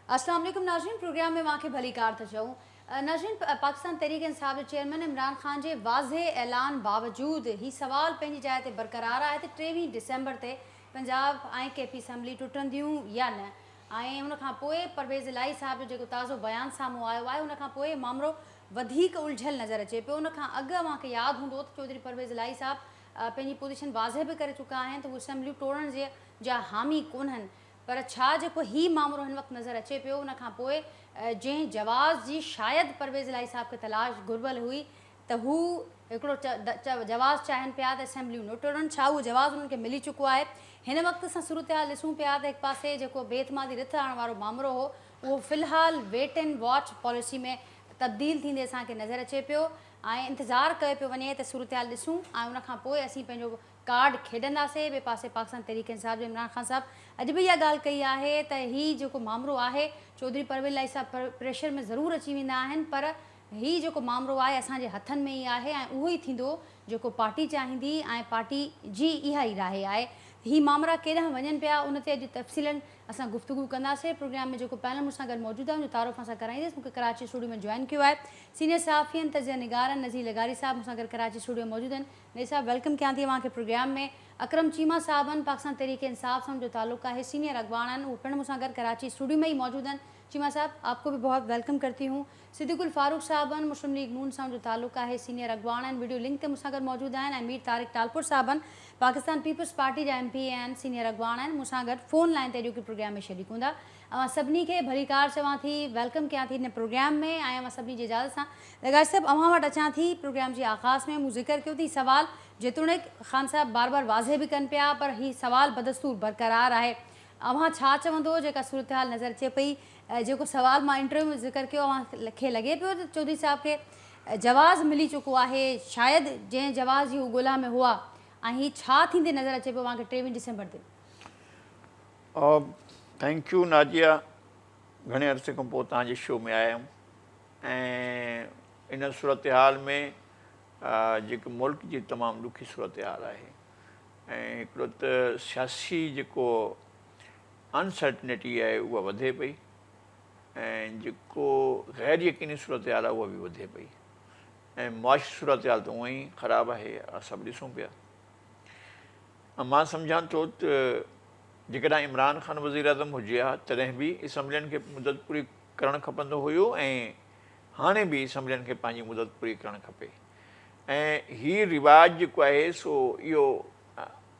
अस्सलाम वालेकुम नाज़रीन, प्रोग्राम में मां खे भली कार था चऊं। नाज़रीन, पाकिस्तान तहरीक इंसाफ जे चेयरमैन इमरान खान जे वाज़े ऐलान बावजूद ही सवाल पंहिंजी जाइ ते बरक़रार आहे त 23 डिसेंबर ते पंजाब ऐं केपी असैम्बली टुटंदियूं या न। ऐं हुन खां पोइ परवेज़ इलाही साहब जो जेको ताज़ो बयानु साम्हूं आयो आहे, हुन खां पोइ मामिलो वधीक उलझियल नज़र अचे पियो। हुन खां अॻु मूंखे यादि हूंदो त चौधरी परवेज़ इलाही साहब पंहिंजी पोज़ीशन वाज़े बि करे चुका आहिनि त उहे असैम्बलियूं तोड़ण जा हामी कोन्हनि। पर छा जेको ही मामिलो हिन वक़्तु नज़र अचे पियो, उन खां पोइ जंहिं जवाज़ जी शायदि परवेज़ इलाही साहब खे तलाश घुरबल हुई त हू हिकिड़ो जवाज़ चाहिनि पिया त असैम्बलियूं न टोड़नि, छा उहो जवाज़ उन्हनि खे मिली चुको आहे? हिन वक़्तु असां सूरत हाल ॾिसूं पिया त हिकु पासे जेको बेतमादी रिथ आणण वारो मामिलो हो, उहो फ़िलहालु वेट एंड वॉच पॉलिसी में तब्दील थींदे असांखे नज़र अचे पियो ऐं इंतज़ारु कयो पियो वञे त सूरत हाल ॾिसूं ऐं उनखां पोइ असीं पंहिंजो कार्ड खेॾंदासीं। ॿिए पासे पाकिस्तान तहरीक इंसाफ जे इमरान खान साहब अॼु बि इहा ॻाल्हि कई आहे त हीउ जेको मामिलो आहे चौधरी परवेज़ इलाही साहब प्रेशर में ज़रूरु अची वेंदा आहिनि, पर हीउ जेको मामिलो आहे असांजे हथनि में ई आहे ऐं उहो ई थींदो जेको पार्टी चाहींदी ऐं पार्टी जी इहा ई राहे आहे। ही मामला केॾांहुं वञनि पिया, उन ते अॼु तफ़सीलन असां गुफ़्तगू कंदासीं। प्रोग्राम में जेको पैनल मूंसां गॾु मौजूदु आहे उनजो तारुफ़ असां कराईंदासीं। मूंखे कराची स्टूडियो में जॉइन कियो आहे सीनियर सहाफ़ियन तज़िया निगारन नज़ीर लगारी साहब मूंसां गॾु कराची स्टूडियो में मौजूदु आहिनि। नज़ीर साहब, वेलकम कयां थी तव्हांखे प्रोग्राम में। अकरम चीमा साहब आहिनि, पाकिस्तान तहरीक इंसाफ सां जो ताल्लुक़ आहे, सीनियर अगवान आहिनि, उहे पिणु मूंसां गॾु कराची स्टूडियो में ही मौजूदु आहिनि। चीमा साहब, आपको भी बहुत वेलकम करती हूँ। सिद्दीकुल फारूक साहब आहिनि, मुस्लिम लीग नून सां जो ताल्लुक़ आहे, सीनियर अगवान आहिनि, वीडियो लिंक ते मूंसां गॾु मौजूदु आहिनि। ऐं मीर तारिक टालपुर साहब आहिनि, पाकिस्तान पीपल्स पार्टी जा MP आहिनि, सीनियर अगवान आहिनि, मूंसां गॾु फ़ोन लाइन ते अॼोके प्रोग्राम में शरीक हूंदा। सभिनी खे भली कार चवां थी, वेलकम कयां थी हिन प्रोग्राम में। ऐं सभिनी जी इजाज़त सां लगारी साहब अव्हां वटि अचां थी। प्रोग्राम जे आगाज़ में मूं ज़िक्र कयो थी सवाल जेतोणीकि ख़ान साहब बार बार वाज़े भी कनि पिया, पर ही सवाल बदस्तूर बरक़रार आहे। अव्हां छा चवंदो जेका सूरत हाल नज़र अचे पई? जेको सवाल मां इंटरव्यू में ज़िक्र कयो, अव्हां खे लॻे पियो त चौधरी साहब खे जवाज़ मिली चुको आहे, शायदि जंहिं जवाज़ जी हू ॻोल्हा में हुआ, ऐं ही छा थींदे नज़र अचे पियो तव्हांखे 23 डिसेंबर ते? थैंक यू नाजिया, घणे अरसे खां पोइ तव्हांजे शो में आया आहियूं ऐं इन सूरत हाल में जेको मुल्क जी तमामु ॾुखी सूरत हाल आहे ऐं हिकिड़ो त सियासी जेको अनसर्टनिटी आहे उहा वधे पई ऐं जेको ग़ैर यकीनी सूरत हाल आहे उहा बि वधे पई ऐं मुआशी सूरत हाल त उअं ई ख़राबु आहे, सभु ॾिसूं पिया। मां सम्झां थो त जेकॾहिं इमरान खान वज़ीर आज़म हुजे हा तॾहिं बि असैम्बलियुनि खे मुदत पूरी करणु खपंदो हुयो ऐं हाणे बि असैम्बलियुनि खे पंहिंजी मुदत पूरी करणु खपे। ऐं हीउ रिवाज जेको आहे सो इहो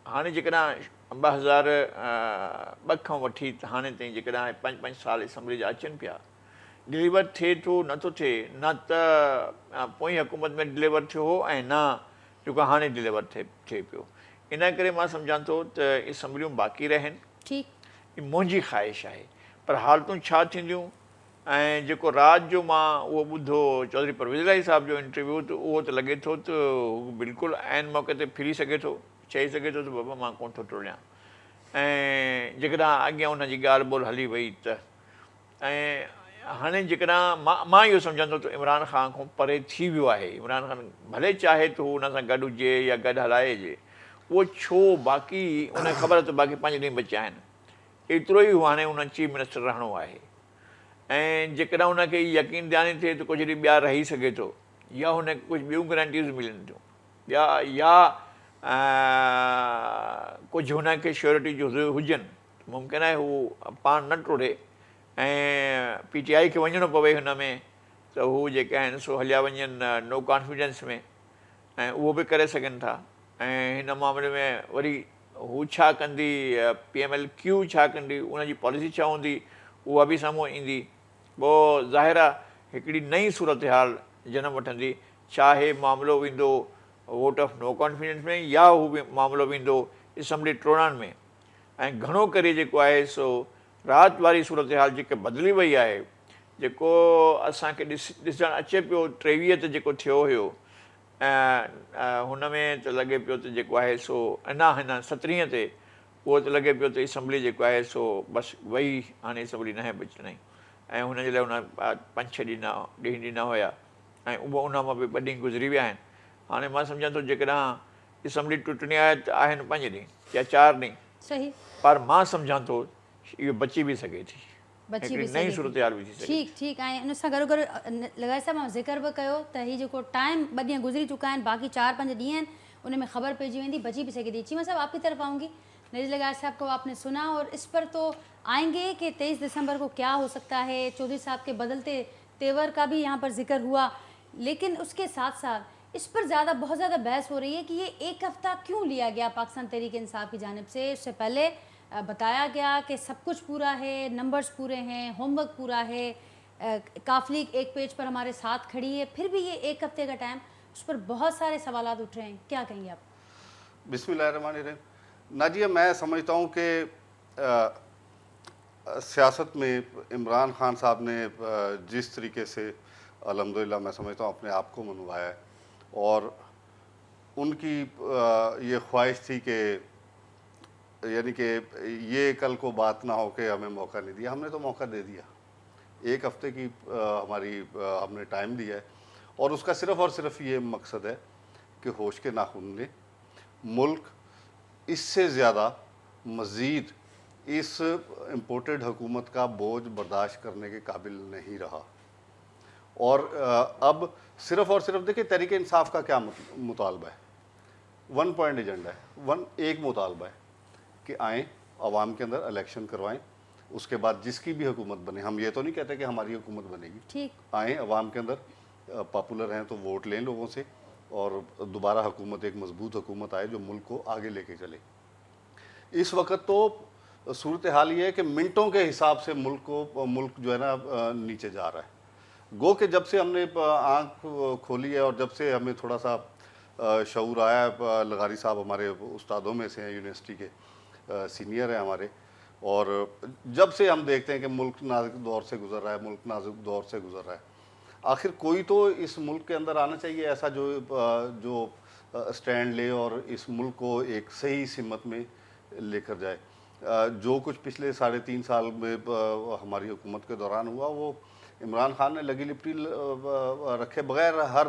हाणे जेकॾहिं 2002 खां वठी हाणे ताईं जेकॾहिं 5-5 साल असैम्बली जा अचनि पिया, डिलीवर थिए थो नथो थिए, न त पोइ हुकूमत में डिलीवर थियो हो ऐं न जेको हाणे डिलीवर थिए पियो। इन करे मां सम्झां थो त असैम्बलियूं बाक़ी रहनि, ठीकु, मुंहिंजी ख़्वाहिश आहे। पर हालतूं छा थींदियूं ऐं जेको राति जो मां उहो ॿुधो चौधरी परवेज़ इलाही साहब जो इंटरव्यू, त उहो त लॻे थो त हू बिल्कुलु आइन मौक़े ते फिरी सघे थो, चई सघे थो त बाबा मां कोन थो टुरियां। ऐं जेकॾहिं अॻियां हुनजी ॻाल्हि ॿोल हली वई त ऐं हाणे जेकॾहिं मां इहो सम्झंदो त इमरान ख़ान खां परे थी वियो आहे। इमरान ख़ान भले चाहे त हू हुन सां गॾु हुजे या गॾु हलाइजे, उहो छो बाक़ी उनखे ख़बर त बाक़ी 5 ॾींहं बचिया आहिनि, एतिरो ई हाणे हुन चीफ मिनिस्टर रहणो आहे। ऐं जेकॾहिं हुनखे यकीन ध्यानु थिए त कुझु ॾींहुं ॿिया रही सघे थो या हुनखे कुझु ॿियूं गारंटीज़ मिलनि थियूं या कुझु हुनखे श्योरिटी जो हुजनि, मुमकिन आहे हू पाण न टोड़े ऐं PTI खे वञिणो पवे हुन में त हू जेके आहिनि सो हलिया वञनि नो कॉन्फिडेंस में, ऐं उहो बि करे सघनि था। ऐं हिन मामले में वरी हू छा कंदी, PMLQ छा कंदी, उनजी पॉलिसी छा हूंदी, उहा बि साम्हूं ईंदी। पोइ ज़ाहिर आहे हिकिड़ी नई सूरत हाल जनम वठंदी, चाहे मामिलो वेंदो वोट ऑफ नो कॉन्फिडेंस में या हू बि मामिलो वेंदो असैम्बली टोड़ण में। ऐं घणो करे जेको आहे सो राति वारी सूरत हाल जेके बदिली वई आहे, जेको असांखे ॾिसणु अचे पियो 23 ते जेको थियो हुयो, हुन में त लॻे पियो त जेको आहे सो अञा हिन 17 ते उहो त लॻे पियो त असैम्बली जेको आहे सो बसि वई, हाणे असैम्बली न बचणी ऐं हुनजे लाइ हुन 5-6 ॾींहं न हुया ऐं उहो उन मां बि 2 ॾींहं गुज़री विया आहिनि। हाणे मां सम्झां थो जेकॾहिं असैम्बली टुटणी आहे त आहिनि 5 ॾींहं या 4 ॾींहं, सही, पर मां सम्झां थो इहो बची बि सघे थी। बची हिकिड़ी बि नई सघे सूरत थी। हाल बि थी सघे। ठीकु ठीकु। ऐं उन सां गॾोगॾु लगाए साहिब मां ज़िक्र बि कयो त हीउ जेको टाइम 2 ॾींहं गुज़री चुका आहिनि, बाक़ी 4-5 ॾींहं आहिनि, उन में ख़बर पइजी वेंदी, बची भी सके थी। चीमा साहब आपकी तरफ आऊँगी। नज़ीर लगाए साहब को आपने सुना और इस पर तो आएंगे कि 23 दिसंबर को क्या हो सकता है। चौधरी साहब के बदलते तेवर का भी यहाँ पर जिक्र हुआ, लेकिन उसके साथ साथ इस पर बहुत ज़्यादा बहस हो रही है कि ये 1 हफ़्ता क्यों लिया गया पाकिस्तान तहरीक इंसाफ की जानिब से। इससे पहले बताया गया कि सब कुछ पूरा है, नंबर्स पूरे हैं, होमवर्क पूरा है, काफिली एक पेज पर हमारे साथ खड़ी है, फिर भी ये 1 हफ्ते का टाइम, उस पर बहुत सारे सवालात उठ रहे हैं। क्या कहेंगे आप? बिस्मिल्लाहिर्रहमानिर्रहीम। नाजिया, मैं समझता हूँ कि सियासत में इमरान खान साहब ने जिस तरीके से अल्हम्दुलिल्लाह मैं समझता हूँ अपने आप को मनवाया है, और उनकी ये ख्वाहिश थी कि यानी कि ये कल को बात ना हो कि हमें मौका नहीं दिया। हमने तो मौका दे दिया, 1 हफ्ते की हमने टाइम दिया है, और उसका सिर्फ़ और सिर्फ ये मकसद है कि होश के नाखून ने मुल्क इससे ज़्यादा मज़ीद इस इम्पोर्टेड हुकूमत का बोझ बर्दाश्त करने के काबिल नहीं रहा। और अब सिर्फ़ और सिर्फ देखिए तहरीक इंसाफ का क्या मुतालबा है, 1 पॉइंट एजेंडा है, एक मुतालबा है कि आएँ, आवाम के अंदर इलेक्शन करवाएं, उसके बाद जिसकी भी हुकूमत बने, हम ये तो नहीं कहते कि हमारी हुकूमत बनेगी, ठीक, आएँ आवाम के अंदर, पॉपुलर हैं तो वोट लें लोगों से, और दोबारा हुकूमत एक मजबूत हुकूमत आए जो मुल्क को आगे लेके चले। इस वक्त तो सूरत हाल ये है कि मिनटों के हिसाब से मुल्क जो है ना नीचे जा रहा है। गो कि जब से हमने आँख खोली है और जब से हमें थोड़ा सा शऊर आया है, लगारी साहब हमारे उस्तादों में से हैं, यूनिवर्सिटी के सीनियर हैं हमारे, और जब से हम देखते हैं कि मुल्क नाजुक दौर से गुजर रहा है, मुल्क नाजुक दौर से गुजर रहा है, आखिर कोई तो इस मुल्क के अंदर आना चाहिए ऐसा जो स्टैंड ले और इस मुल्क को एक सही सिमत में लेकर जाए। जो कुछ पिछले 3.5 साल में हमारी हुकूमत के दौरान हुआ, वो इमरान खान ने लगी लिपटी रखे बगैर हर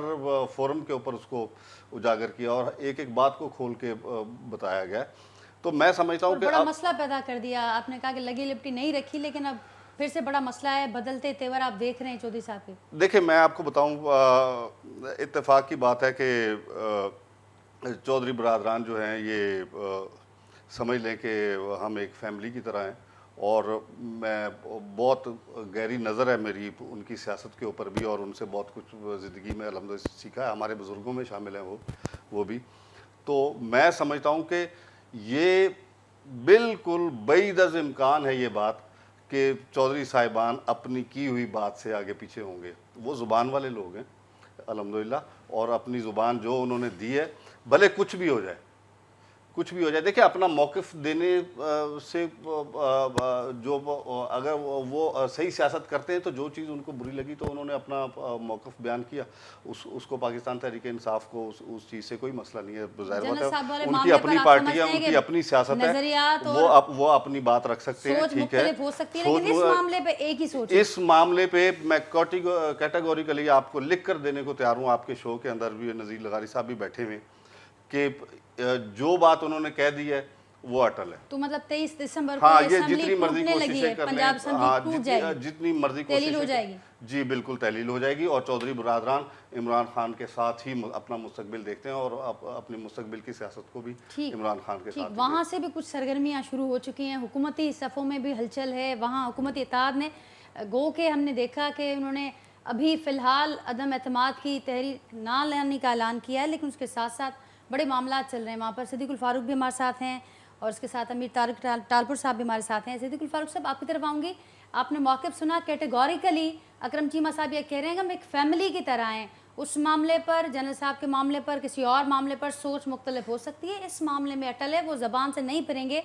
फोरम के ऊपर उसको उजागर किया और एक एक बात को खोल के बताया गया। तो मैं समझता हूँ कि बड़ा मसला पैदा कर दिया। आपने कहा कि लगी लिपटी नहीं रखी, लेकिन अब फिर से बड़ा मसला है, बदलते तेवर आप देख रहे हैं चौधरी साहब के। देखिए, मैं आपको बताऊं, इत्तेफाक की बात है कि चौधरी बरादरान जो हैं ये समझ लें कि हम एक फैमिली की तरह हैं, और मैं बहुत गहरी नज़र है मेरी उनकी सियासत के ऊपर भी, और उनसे बहुत कुछ ज़िंदगी में अल्हम्दुलिल्लाह सीखा है। हमारे बुज़ुर्गों में शामिल हैं वो भी। तो मैं समझता हूं कि ये बिल्कुल बैद अज़ इम्कान है ये बात कि चौधरी साहिबान अपनी की हुई बात से आगे पीछे होंगे। वो ज़ुबान वाले लोग हैं अल्हम्दुलिल्लाह, और अपनी ज़ुबान जो उन्होंने दी है, भले कुछ भी हो जाए, कुछ भी हो जाए। देखिए, अपना मौक़िफ़ देने से जो अगर वो सही सियासत करते हैं तो जो चीज़ उनको बुरी लगी तो उन्होंने अपना मौक़िफ़ बयान किया, उसको पाकिस्तान तहरीक इंसाफ को उस चीज़ से कोई मसला नहीं है। ज़ाहिर बात है, उनकी अपनी पार्टी है, उनकी अपनी सियासत है, वो अपनी बात रख सकते हैं, ठीक है। इस मामले पे एक ही सोच, इस मामले पे मैं कैटेगोरिकली आपको लिख कर देने को तैयार हूँ। आपके शो के अंदर भी नज़ीर लगारी साहब भी बैठे हुए कि जो बात उन्होंने कह दी है वो अटल है। तो मतलब 23 दिसंबर को हाँ, ये जितनी मर्जी कोशिशें कर लें, हाँ, जितनी मर्जी कोशिशें हो जाएगी, जी बिल्कुल तहलील हो जाएगी। और चौधरी बरादरान इमरान खान के साथ ही अपना मुस्तकबिल देखते हैं, और अपने मुस्तकबिल की सियासत को भी इमरान खान के साथ। वहाँ से भी कुछ सरगर्मियाँ शुरू हो चुकी हैं, हुकूमती सफ़ों में भी हलचल है। वहाँ हुकूमती इत्तेहाद ने गो के हमने देखा कि उन्होंने अभी फ़िलहाल अदम एतमाद की तहरीर ना लाने का ऐलान किया है, लेकिन उसके साथ साथ बड़े मामला चल रहे हैं। वहाँ पर सिद्दीकुल फारूक भी हमारे साथ हैं, और उसके साथ अमीर तारिक टालपुर साहब भी हमारे साथ हैं। सिद्दीकुल फारूक साहब, आपकी तरफ आऊँगी। आपने मौक़िफ़ सुना, कैटेगोरिकली अकरम चीमा साहब ये कह रहे हैं कि हम एक फ़ैमिली की तरह हैं। उस मामले पर, जनरल साहब के मामले पर, किसी और मामले पर सोच मुख्तलिफ हो सकती है, इस मामले में अटल है, वो ज़बान से नहीं फिरेंगे।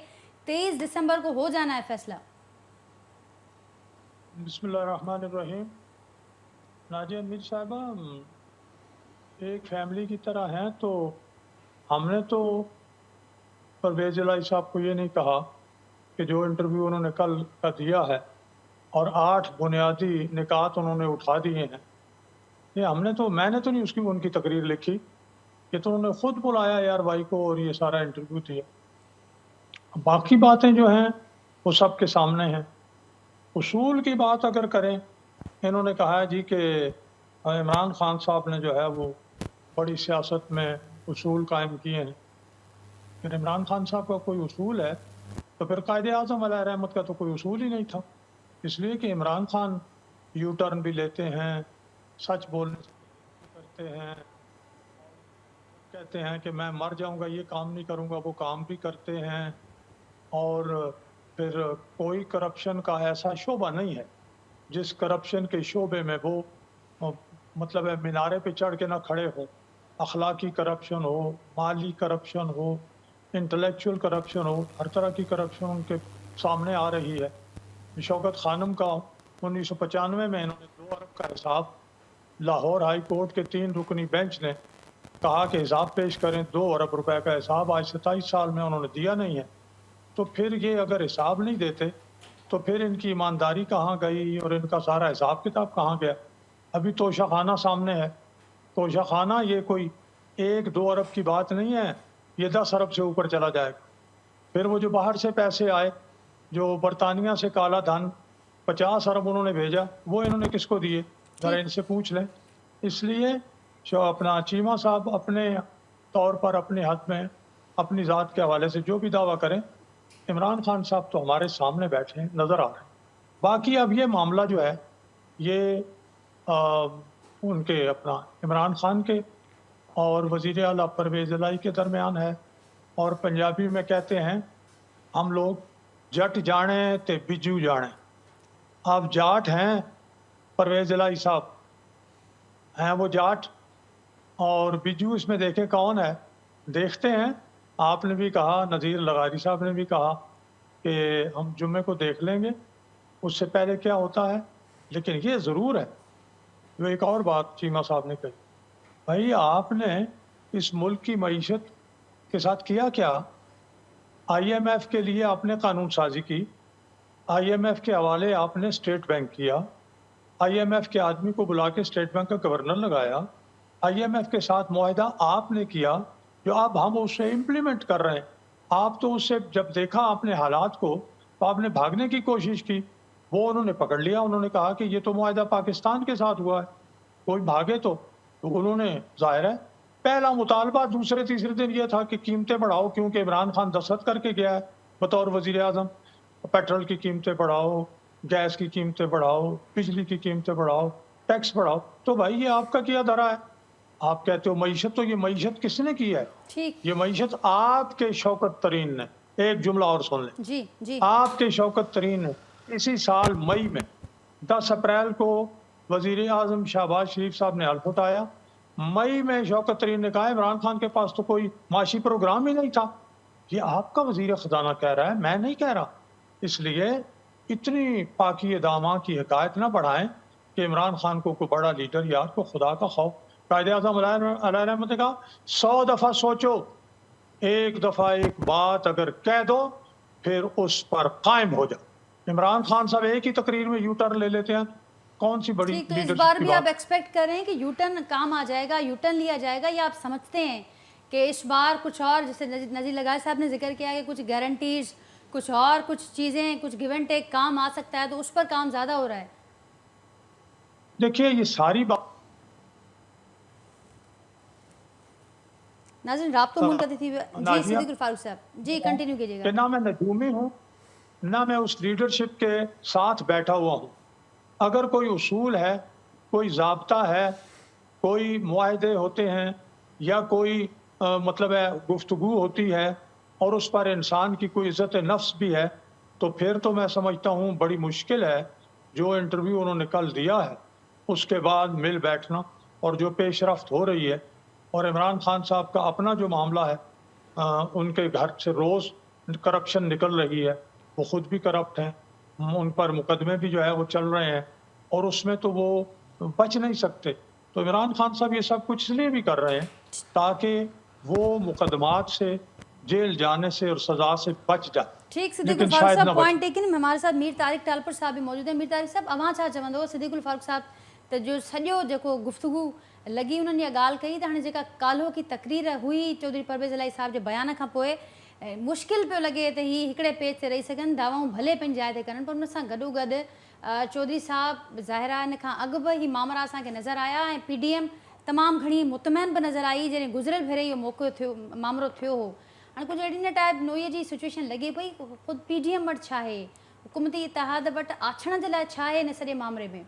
23 दिसंबर को हो जाना है फैसला। बिस्मिल्लाहिर्रहमानिर्रहीम। नाजिया मीर साहिबा, एक फैमिली की तरह हैं, तो हमने तो परवेज़ इलाही साहब को ये नहीं कहा कि जो इंटरव्यू उन्होंने कल का दिया है और 8 बुनियादी निकात उन्होंने उठा दिए हैं, ये मैंने तो नहीं उसकी उनकी तकरीर लिखी, ये तो उन्होंने ख़ुद बुलाया ARY को और ये सारा इंटरव्यू दिया। बाकी बातें जो हैं वो सबके सामने हैं। उसूल की बात अगर करें, इन्होंने कहा है जी कि इमरान खान साहब ने जो है वो बड़ी सियासत में उसूल कायम किए हैं। फिर इमरान खान साहब का कोई उसूल है तो फिर कायदे आज़म अलैहि रहमत का तो कोई उसूल ही नहीं था, इसलिए कि इमरान खान यू टर्न भी लेते हैं, सच बोलने से करते हैं, कहते हैं कि मैं मर जाऊंगा ये काम नहीं करूंगा, वो काम भी करते हैं। और फिर कोई करप्शन का ऐसा शोबा नहीं है जिस करप्शन के शोबे में वो मतलब है मीनारे पे चढ़ के ना खड़े हो। अखलाकी करप्शन हो, माली करप्शन हो, इंटेलेक्चुअल करप्शन हो, हर तरह की करप्शन उनके सामने आ रही है। शौकत खानम का 1995 में इन्होंने 2 अरब का हिसाब लाहौर हाई कोर्ट के 3 रुकनी बेंच ने कहा कि हिसाब पेश करें, 2 अरब रुपए का हिसाब आज 27 साल में उन्होंने दिया नहीं है। तो फिर ये अगर हिसाब नहीं देते तो फिर इनकी ईमानदारी कहाँ गई और इनका सारा हिसाब किताब कहाँ गया। अभी तोशाखाना सामने है, तोशाखाना ये कोई 1-2 अरब की बात नहीं है, ये 10 अरब से ऊपर चला जाएगा। फिर वो जो बाहर से पैसे आए, जो बरतानिया से काला धन 50 अरब उन्होंने भेजा, वो इन्होंने किसको दिए, जरा इनसे पूछ लें। इसलिए जो अपना चीमा साहब अपने तौर पर अपने हद में अपनी ज़ात के हवाले से जो भी दावा करें, इमरान खान साहब तो हमारे सामने बैठे हैं, नज़र आ रहे हैं। बाकी अब ये मामला जो है ये उनके अपना इमरान खान के और वज़ीर आला परवेज़ इलाही के दरमियान है। और पंजाबी में कहते हैं हम लोग जट जाने ते बिजू जाने। आप जाट हैं, परवेज़ इलाही साहब हैं वो जाट, और बिजू इसमें देखें कौन है, देखते हैं। आपने भी कहा, नज़ीर लगारी साहब ने भी कहा कि हम जुम्मे को देख लेंगे, उससे पहले क्या होता है। लेकिन ये ज़रूर है, वो एक और बात चीमा साहब ने कही, भाई आपने इस मुल्क की मईशत के साथ किया क्या। IMF के लिए आपने कानून साजी की, IMF के हवाले आपने स्टेट बैंक किया, IMF के आदमी को बुला के स्टेट बैंक का गवर्नर लगाया, IMF के साथ मुआहदा आपने किया जो अब हम उससे इम्प्लीमेंट कर रहे हैं। आप तो उससे जब देखा आपने हालात को तो आपने भागने की कोशिश की, वो उन्होंने पकड़ लिया, उन्होंने कहा कि ये तो मुआहदा पाकिस्तान के साथ हुआ है, कोई भागे तो उन्होंने जाहिर है पहला मुतालबा दूसरे तीसरे दिन ये था कि कीमतें बढ़ाओ, क्योंकि इमरान खान दस्तखत करके गया है बतौर वज़ीर आज़म, पेट्रोल की कीमतें बढ़ाओ, गैस की कीमतें बढ़ाओ, बिजली की कीमतें बढ़ाओ, टैक्स बढ़ाओ। तो भाई ये आपका क्या धरा है। आप कहते हो मईशत, तो ये मईशत किसने की है, ये मईशत आपके शौकत तरीन ने। एक जुमला और सुन लें जी जी। आपके शौकत तरीन ने इसी साल मई में 10 अप्रैल को वज़ीर आज़म शहबाज शरीफ साहब ने हल्फ उठाया। मई में शौकत तरीन ने कहा इमरान खान के पास तो कोई माशी प्रोग्राम ही नहीं था। ये आपका वज़ीर ख़जाना कह रहा है, मैं नहीं कह रहा। इसलिए इतनी पाकी दामा की हकायत ना बढ़ाएं कि इमरान खान को कोई बड़ा लीडर यार को खुदा का खौफ। कायदे आज़म अलैहि रहमत ने कहा 100 दफ़ा सोचो, एक दफ़ा एक बात अगर कह दो फिर उस पर कायम हो जाओ। इमरान खान साहब एक ही तकरीर में यू टर्न ले लेते हैं, कौन सी बड़ी ठीक। तो इस बार भी आप एक्सपेक्ट कर रहे हैं कि यू टर्न काम आ जाएगा, यू टर्न लिया जाएगा, या आप समझते हैं कि इस बार कुछ और, जैसे नज़ीर लगारी साहब ने जिक्र किया कि कुछ गारंटीज, कुछ और कुछ चीज़ें, कुछ गिव एंड टेक काम आ सकता है, तो उस पर काम ज़्यादा हो रहा है। देखिए ये सारी बात नाज़रीन राब्ता मुनक़ती थी। जी सिद्दीकुल फारूक साहब, जी कंटिन्यू कीजिएगा। ना मैं नजूमी हूँ, ना मैं उस लीडरशिप के साथ बैठा हुआ हूँ। अगर कोई उसूल है, कोई ज़ाब्ता है, कोई मुआहदे होते हैं, या कोई मतलब है गुफ्तगू होती है और उस पर इंसान की कोई इज़्ज़त नफ्स भी है, तो फिर तो मैं समझता हूँ बड़ी मुश्किल है जो इंटरव्यू उन्होंने कल दिया है उसके बाद मिल बैठना, और जो पेशरफ्त हो रही है। और इमरान खान साहब का अपना जो मामला है, उनके घर से रोज़ करप्शन निकल रही है, वो ख़ुद भी करप्ट हैं, उन पर मुकदमे भी जो है वो चल रहे हैं, और उसमें तो वो बच नहीं सकते। तो इमरान खान साहब ये सब कुछ इसलिए भी कर रहे हैं ताकि वो मुकदमात से, जेल जाने से और सज़ा से बच जाए। ठीक। सिद्दीकुल फारूक साहब पॉइंट टेकन। हमारे साथ मीर तारिक टालपर साहब भी मौजूद हैं। मीर तारिक साहब अवां छा चवंदो सिद्दीकुल फारूक साहब तो जो सॼो जेको गुफ्तगू लगी उन्होंने इहा ॻाल्हि कई त हाणे जेका काल्हो की तकरीर हुई चौधरी परवेज़ इलाही साहब जे बयान खां पोइ मुश्किल पियो लॻे त हीअ हिकिड़े पेज ते रही सघनि, दावाऊं भले पंहिंजी जाइ ते करनि, पर हुन सां गॾोगॾु चौधरी साहब ज़ाहिर आहे इन खां अॻु बि ही मामला असांखे नज़र आया ऐं PDM तमामु घणी मुतमैन बि नज़र आई जॾहिं गुज़िरियल भेरे इहो मौक़ो थियो मामिलो थियो हो। हाणे कुझु अहिड़ी न टाइप नोईअ जी सिचुएशन लॻे पई, ख़ुदि PDM वटि छा आहे, हुकूमती इतिहाद वटि आछण जे लाइ छा आहे हिन सॼे मामले में?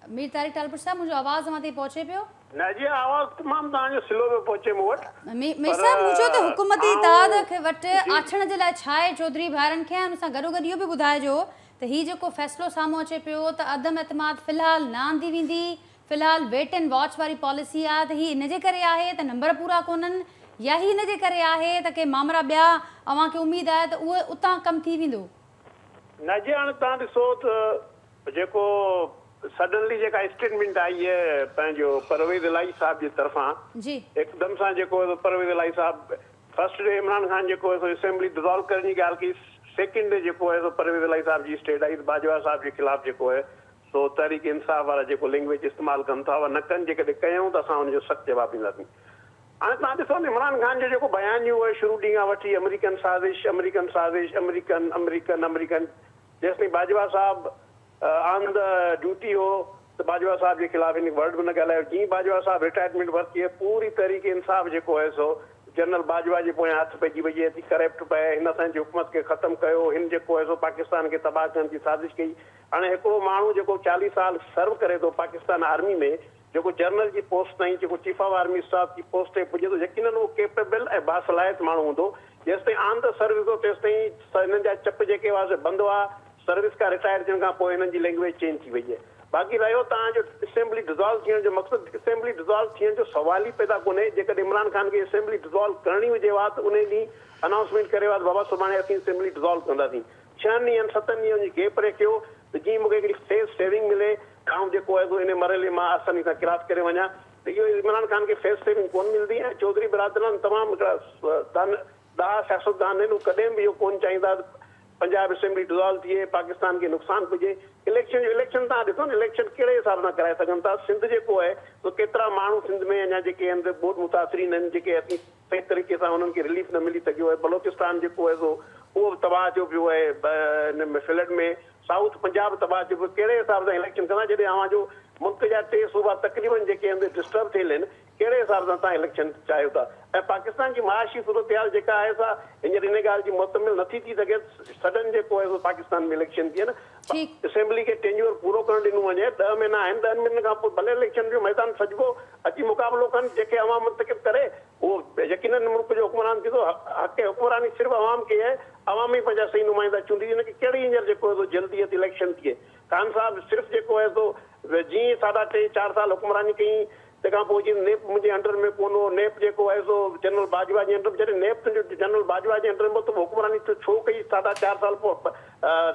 मीर तारिक टालपुर साहब, मुंहिंजो आवाज़ तव्हां ताईं पहुचे पियो? न जी आवाज़ तमामु तव्हांजो स्लो पियो पहुचे मूं वटि। मीर साहब, मुंहिंजो त हुकूमती इतिहाद खे वटि आछण जे लाइ छा आहे चौधरी भाइरनि खे, हुन सां गॾोगॾु इहो बि ॿुधाइजो त हीउ जेको फ़ैसिलो साम्हूं अचे पियो त अदम एतमाद फ़िलहाल न आंदी वेंदी, फ़िलहाल वेट एंड वॉच वारी पॉलिसी आहे, त हीअ इन जे करे आहे त नंबर पूरा कोन्हनि, या ही इन जे करे आहे त के मामला ॿिया अव्हांखे उमेदु आहे त उहे उतां कमु थी वेंदो? न जी हाणे तव्हां ॾिसो त जेको सडनली जेका स्टेटमेंट आई आहे पंहिंजो परवेज़ इलाही साहब जी तरफ़ां, जी हिकदमि सां जेको परवेज़ इलाही साहब फर्स्ट डे इमरान खान जेको आहे असेंबली डिज़ोल्व करण जी ॻाल्हि कई, सेकेंड डे जेको आहे परवेज़ इलाही साहब जी स्टेट आई बाजवा साहब जे ख़िलाफ़ जेको आहे सो तहरीक इंसाफ़ वारा जेको लैंग्वेज इस्तेमालु कनि था उहा न कनि, जेकॾहिं कयूं त असां हुनजो सख़्तु जवाबु ॾींदासीं। हाणे तव्हां ॾिसो न इमरान खान जो जेको बयानियूं आहे शुरू ॾींहं खां वठी अमेरिकन साज़िश अमेरिकन साज़िश अमेरिकन अमेरिकन अमेरिकन, जेसिताईं बाजवा साहब ऑन द ड्यूटी हो त बाजवा साहब जे ख़िलाफ़ इन वर्ड बि न ॻाल्हायो। जीअं बाजवा साहब रिटायरमेंट वरिती आहे पूरी तहरीक इंसाफ़ जेको आहे सो जनरल बाजवा जे पोयां हथु पइजी वई आहे, करप्ट पए, हिन असांजी हुकूमत खे ख़तमु कयो, हिन जेको आहे सो पाकिस्तान खे तबाह करण जी साज़िश कई। हाणे हिकिड़ो माण्हू जेको 40 साल सर्व करे थो पाकिस्तान आर्मी में, जेको जनरल जी पोस्ट ताईं जेको चीफ ऑफ आर्मी स्टाफ जी पोस्ट ते पुॼे थो, यकीनन उहो केपेबल ऐं बासलाहित माण्हू हूंदो। जेसिताईं आन द सर्विस हो तेसिताईं हिननि जा चप जेके हुआ बंदि हुआ, सर्विस खां रिटायर थियण खां पोइ हिननि जी लैंग्वेज चेंज थी वई आहे। बाक़ी रहियो तव्हांजो असेंबली डिज़ोल्व थियण जो मक़सदु, असेंबली डिज़ोल्व थियण जो सवाल ई पैदा कोन्हे। जेकॾहिं इमरान खान खे असेंबली डिज़ोल्व करणी हुजे हा त उन ॾींहुं अनाउंसमेंट करे हा बाबा सुभाणे असीं असेंबली डिज़ोल्व कंदासीं। 6 ॾींहंनि 7 ॾींहंनि जी गैप रखियो त जीअं मूंखे हिकिड़ी फेस सेविंग मिले, ऐं जेको आहे इन मरहले मां आसानी सां क्रॉस करे वञा, त इहो इमरान खान खे फेस सेविंग कोन मिलंदी। ऐं चौधरी बिरादरान तमामु हिकिड़ा ॾाढा सियासतदान आहिनि, उहे कॾहिं बि इहो कोन चाहींदा पंजाब असेंबली डिज़ोल्व थिए, पाकिस्तान खे नुक़सानु पुॼे। इलेक्शन तव्हां ॾिसो न इलेक्शन कहिड़े हिसाब सां कराए सघनि था। सिंध जेको आहे सो केतिरा माण्हू सिंध में अञा जेके आहिनि बोट मुतासिरीन आहिनि, जेके असीं सही तरीक़े सां हुननि खे रिलीफ न मिली सघियो आहे। बलोचिस्तान जेको आहे सो उहो बि तबाह थियो पियो आहे हिन में फ्लड में, साउथ पंजाब तबाह थियो पियो। कहिड़े हिसाब सां इलेक्शन कंदा जॾहिं अव्हांजो मुल्क जा 3 सूबा तक़रीबन जेके आहिनि डिस्टर्ब थियल आहिनि, कहिड़े हिसाब सां तव्हां इलेक्शन चाहियो था? ऐं पाकिस्तान जी माशी सूरत हाल जेका आहे सा हींअर इन ॻाल्हि जी मुतमिल नथी थी सघे, सडन जेको आहे पाकिस्तान में इलेक्शन थिए न, असेंबली खे टेन्योर पूरो करणु ॾिनो वञे। 10 महीना आहिनि, 10 महीननि खां पोइ भले इलेक्शन जो मैदान सॼिबो अची मुक़ाबिलो कनि, जेके अवाम मुंतखिब करे उहो यकीनन मुल्क जो हुक्मरान थींदो। हक़ हुक्मरानी सिर्फ़ु अवाम खे आहे, अवाम ई पंहिंजा सही नुमाइंदा चूंडी। हिनखे कहिड़ी हींअर जेको आहे जल्दी इलेक्शन थिए। खान साहब सिर्फ़ु जेको आहे सो जीअं 3.5-4 साल हुक्मरानी कई, तंहिंखां पोइ जीअं नेप मुंहिंजे अंडर में कोन हो, नेप जेको आहे सो जनरल बाजवा जे अंडर, जॾहिं नेप जनरल बाजवा जे अंडर में त हुक्मरानी छो कई 4.5 साल पोइ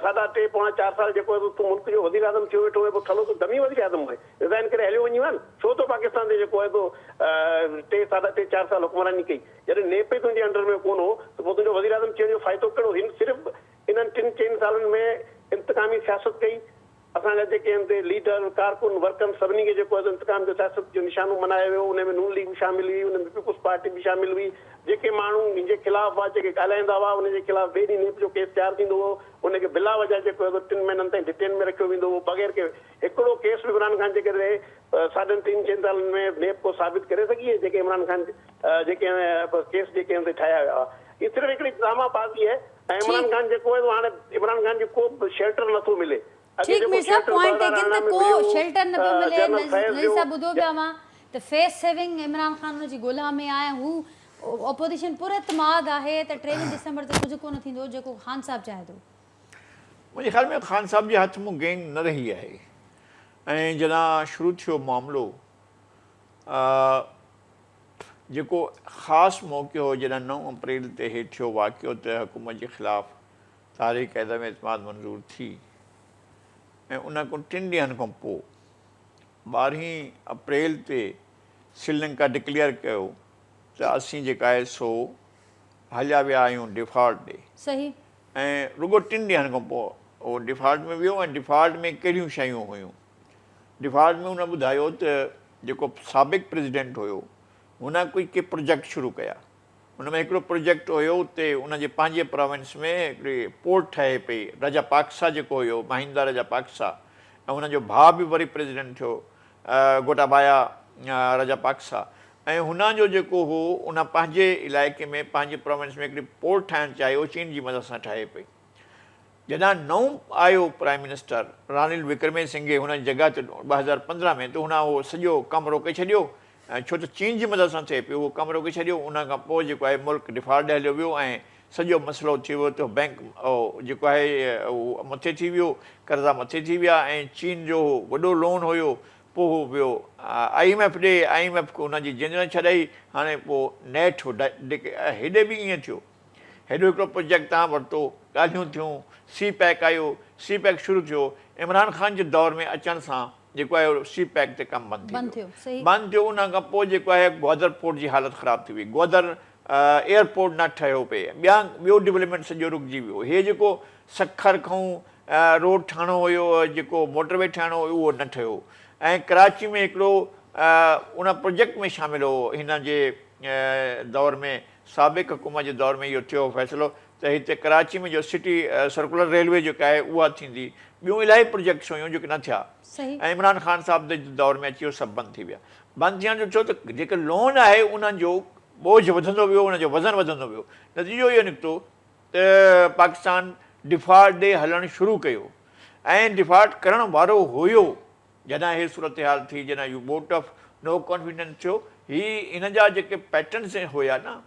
3.5-4 साल जेको आहे तूं मुल्क जो वज़ीर आज़म थियो वेठो, पोइ थलो त दमी वज़ीर आज़म हुए, रिज़ाइन करे हलियो वञी वञ। छो तो पाकिस्तान ते जेको आहे तो 3.5-4 साल हुक्मरानी कई, जॾहिं नेप तुंहिंजे अंडर में कोन हो त पोइ तुंहिंजो वज़ीर आज़म थियण जो फ़ाइदो कहिड़ो? हिन सिर्फ़ु इन्हनि 3-4 सालनि में इंतकामी सियासत कई। असांजा जेके आहिनि लीडर कारकुन वर्कनि सभिनी खे जेको आहे इंतकाम जो सियासत जो निशानो मनायो वियो। उन में नून लीग बि शामिल हुई, उन में पीपुल्स पार्टी बि शामिल हुई। जेके माण्हू जे ख़िलाफ़ हुआ, जेके ॻाल्हाईंदा हुआ, उनजे ख़िलाफ़ ॿिए ॾींहुं नेप जो केस तयारु थींदो हो, उनखे बिला वजह जेको आहे 3 महीननि ताईं डिटेन में रखियो वेंदो हो बग़ैर के हिकिड़ो केस बि इमरान खान जे करे 3.5-4 सालनि में नेप को साबित करे सघी जेके इमरान खान जेके केस जेके आहिनि ठाहिया विया हुआ। इहा सिर्फ़ु हिकिड़ी ड्रामाबाज़ी आहे। ऐं इमरान खान जेको आहे हाणे इमरान खान जो को बि शेल्टर नथो मिले। ठीक मीर साहब, पॉइंट टेकन त को शेल्टर न पियो मिले। नज़ीर साहब ॿुधो पिया मां त फेस सेविंग इमरान खान हुन जी ॻोल्हा में आहे। हू ऑपोजिशन पूरे इतमाद आहे त 23 दिसंबर ते कुझु कोन थींदो जेको ख़ान साहब चाहे थो। मुंहिंजे ख़्याल में ख़ान साहब जे हथ मूं गेंग न रही आहे। ऐं जॾहिं शुरू थियो मामिलो, जेको ख़ासि मौक़ो हो जॾहिं 9 अप्रैल ते हे थियो वाक़ियो त हुकूमत जे ख़िलाफ़ तारीख़ अदम एतमाद मंज़ूर थी, ऐं उन खां 3 ॾींहंनि खां पोइ 12 अप्रैल ते श्रीलंका डिक्लेयर कयो त असीं जेका आहे सो हलिया विया आहियूं डिफॉल्ट ॾे। सही। ऐं रुगो 3 ॾींहंनि खां पोइ उहो डिफॉल्ट में वियो। ऐं डिफॉल्ट में कहिड़ियूं शयूं हुयूं? डिफॉल्ट में हुन ॿुधायो त जेको साबिक़ प्रेसिडेंट हुयो हुन कोई के प्रोजेक्ट शुरू कया। हुन में हिकिड़ो प्रोजेक्ट हुयो उते उनजे पंहिंजे प्रोविंस में हिकिड़ी पोर्ट ठहे पई, राजापाक्सा जेको हुयो महिंदा राजापाक्सा, ऐं हुनजो भाउ बि वरी प्रेसिडेंट थियो गोटाबाया राजापाक्सा, ऐं हुन जो जेको हो उन पंहिंजे इलाइक़े में पंहिंजे प्रोविंस में हिकिड़ी पोर्ट ठाहिणु चाहियो, चीन जी मदद सां ठाहे पई। जॾहिं नओं आयो प्राइम मिनिस्टर रानिल विक्रमसिंघे हुन जी जॻह ते 2015 में, त हुन उहो सॼो कमु रोके छॾियो, छो त चीन जी मदद सां थिए पियो, उहो कमु रोके छॾियो। उन खां पोइ जेको आहे मुल्क डिफॉल्ट हलियो वियो ऐं सॼो मसइलो थी वियो त बैंक जेको आहे उहो मथे थी वियो, कर्ज़ा मथे थी विया, ऐं चीन जो वॾो लोन हुयो पोइ हू वियो IMF ॾे, IMF को हुनजी जिंदगी छॾाई, हाणे पोइ नेट हेॾे बि ईअं थियो। हेॾो हिकिड़ो प्रोजेक्ट तव्हां वरितो, ॻाल्हियूं थियूं, CPEC आयो, CPEC शुरू थियो, इमरान ख़ान जे दौर में अचण सां जेको आहे CPEC ते कमु बंदि थियो। उन खां पोइ जेको आहे ग्वादर पोर्ट जी हालत ख़राबु थी वई, ग्वादर एयरपोर्ट न ठहियो पे, ॿियो डेवलपमेंट सॼो रुकिजी वियो। हे जेको सखर खां रोड ठाहिणो हुयो, जेको मोटरवे ठाहिणो हुयो, उहो न ठहियो। ऐं कराची में हिकिड़ो उन प्रोजेक्ट में शामिल हो, हिन जे दौर में साबिक़ हुकूमत जे दौर में इहो थियो फ़ैसिलो त हिते कराची में जो सिटी सर्कुलर रेलवे जेका आहे उहा थींदी। ॿियूं इलाही प्रोजेक्ट्स हुयूं जेके न थिया, ऐं इमरान ख़ान साहब जे दौर में अची वियो, सभु बंदि थी विया। बंदि थियण जो छो त जेके लोन आहे उन्हनि जो बोझ वधंदो वियो, उनजो वज़न वधंदो वियो। नतीजो इहो निकितो त पाकिस्तान डिफॉल्ट ॾे हलणु शुरू कयो, ऐं डिफॉल्ट करण वारो हुयो जॾहिं इहे सूरत हाल थी, जॾहिं इहो वोट ऑफ नो कॉन्फिडेंस थियो। हिन जा जेके पैटर्न्स हुया न,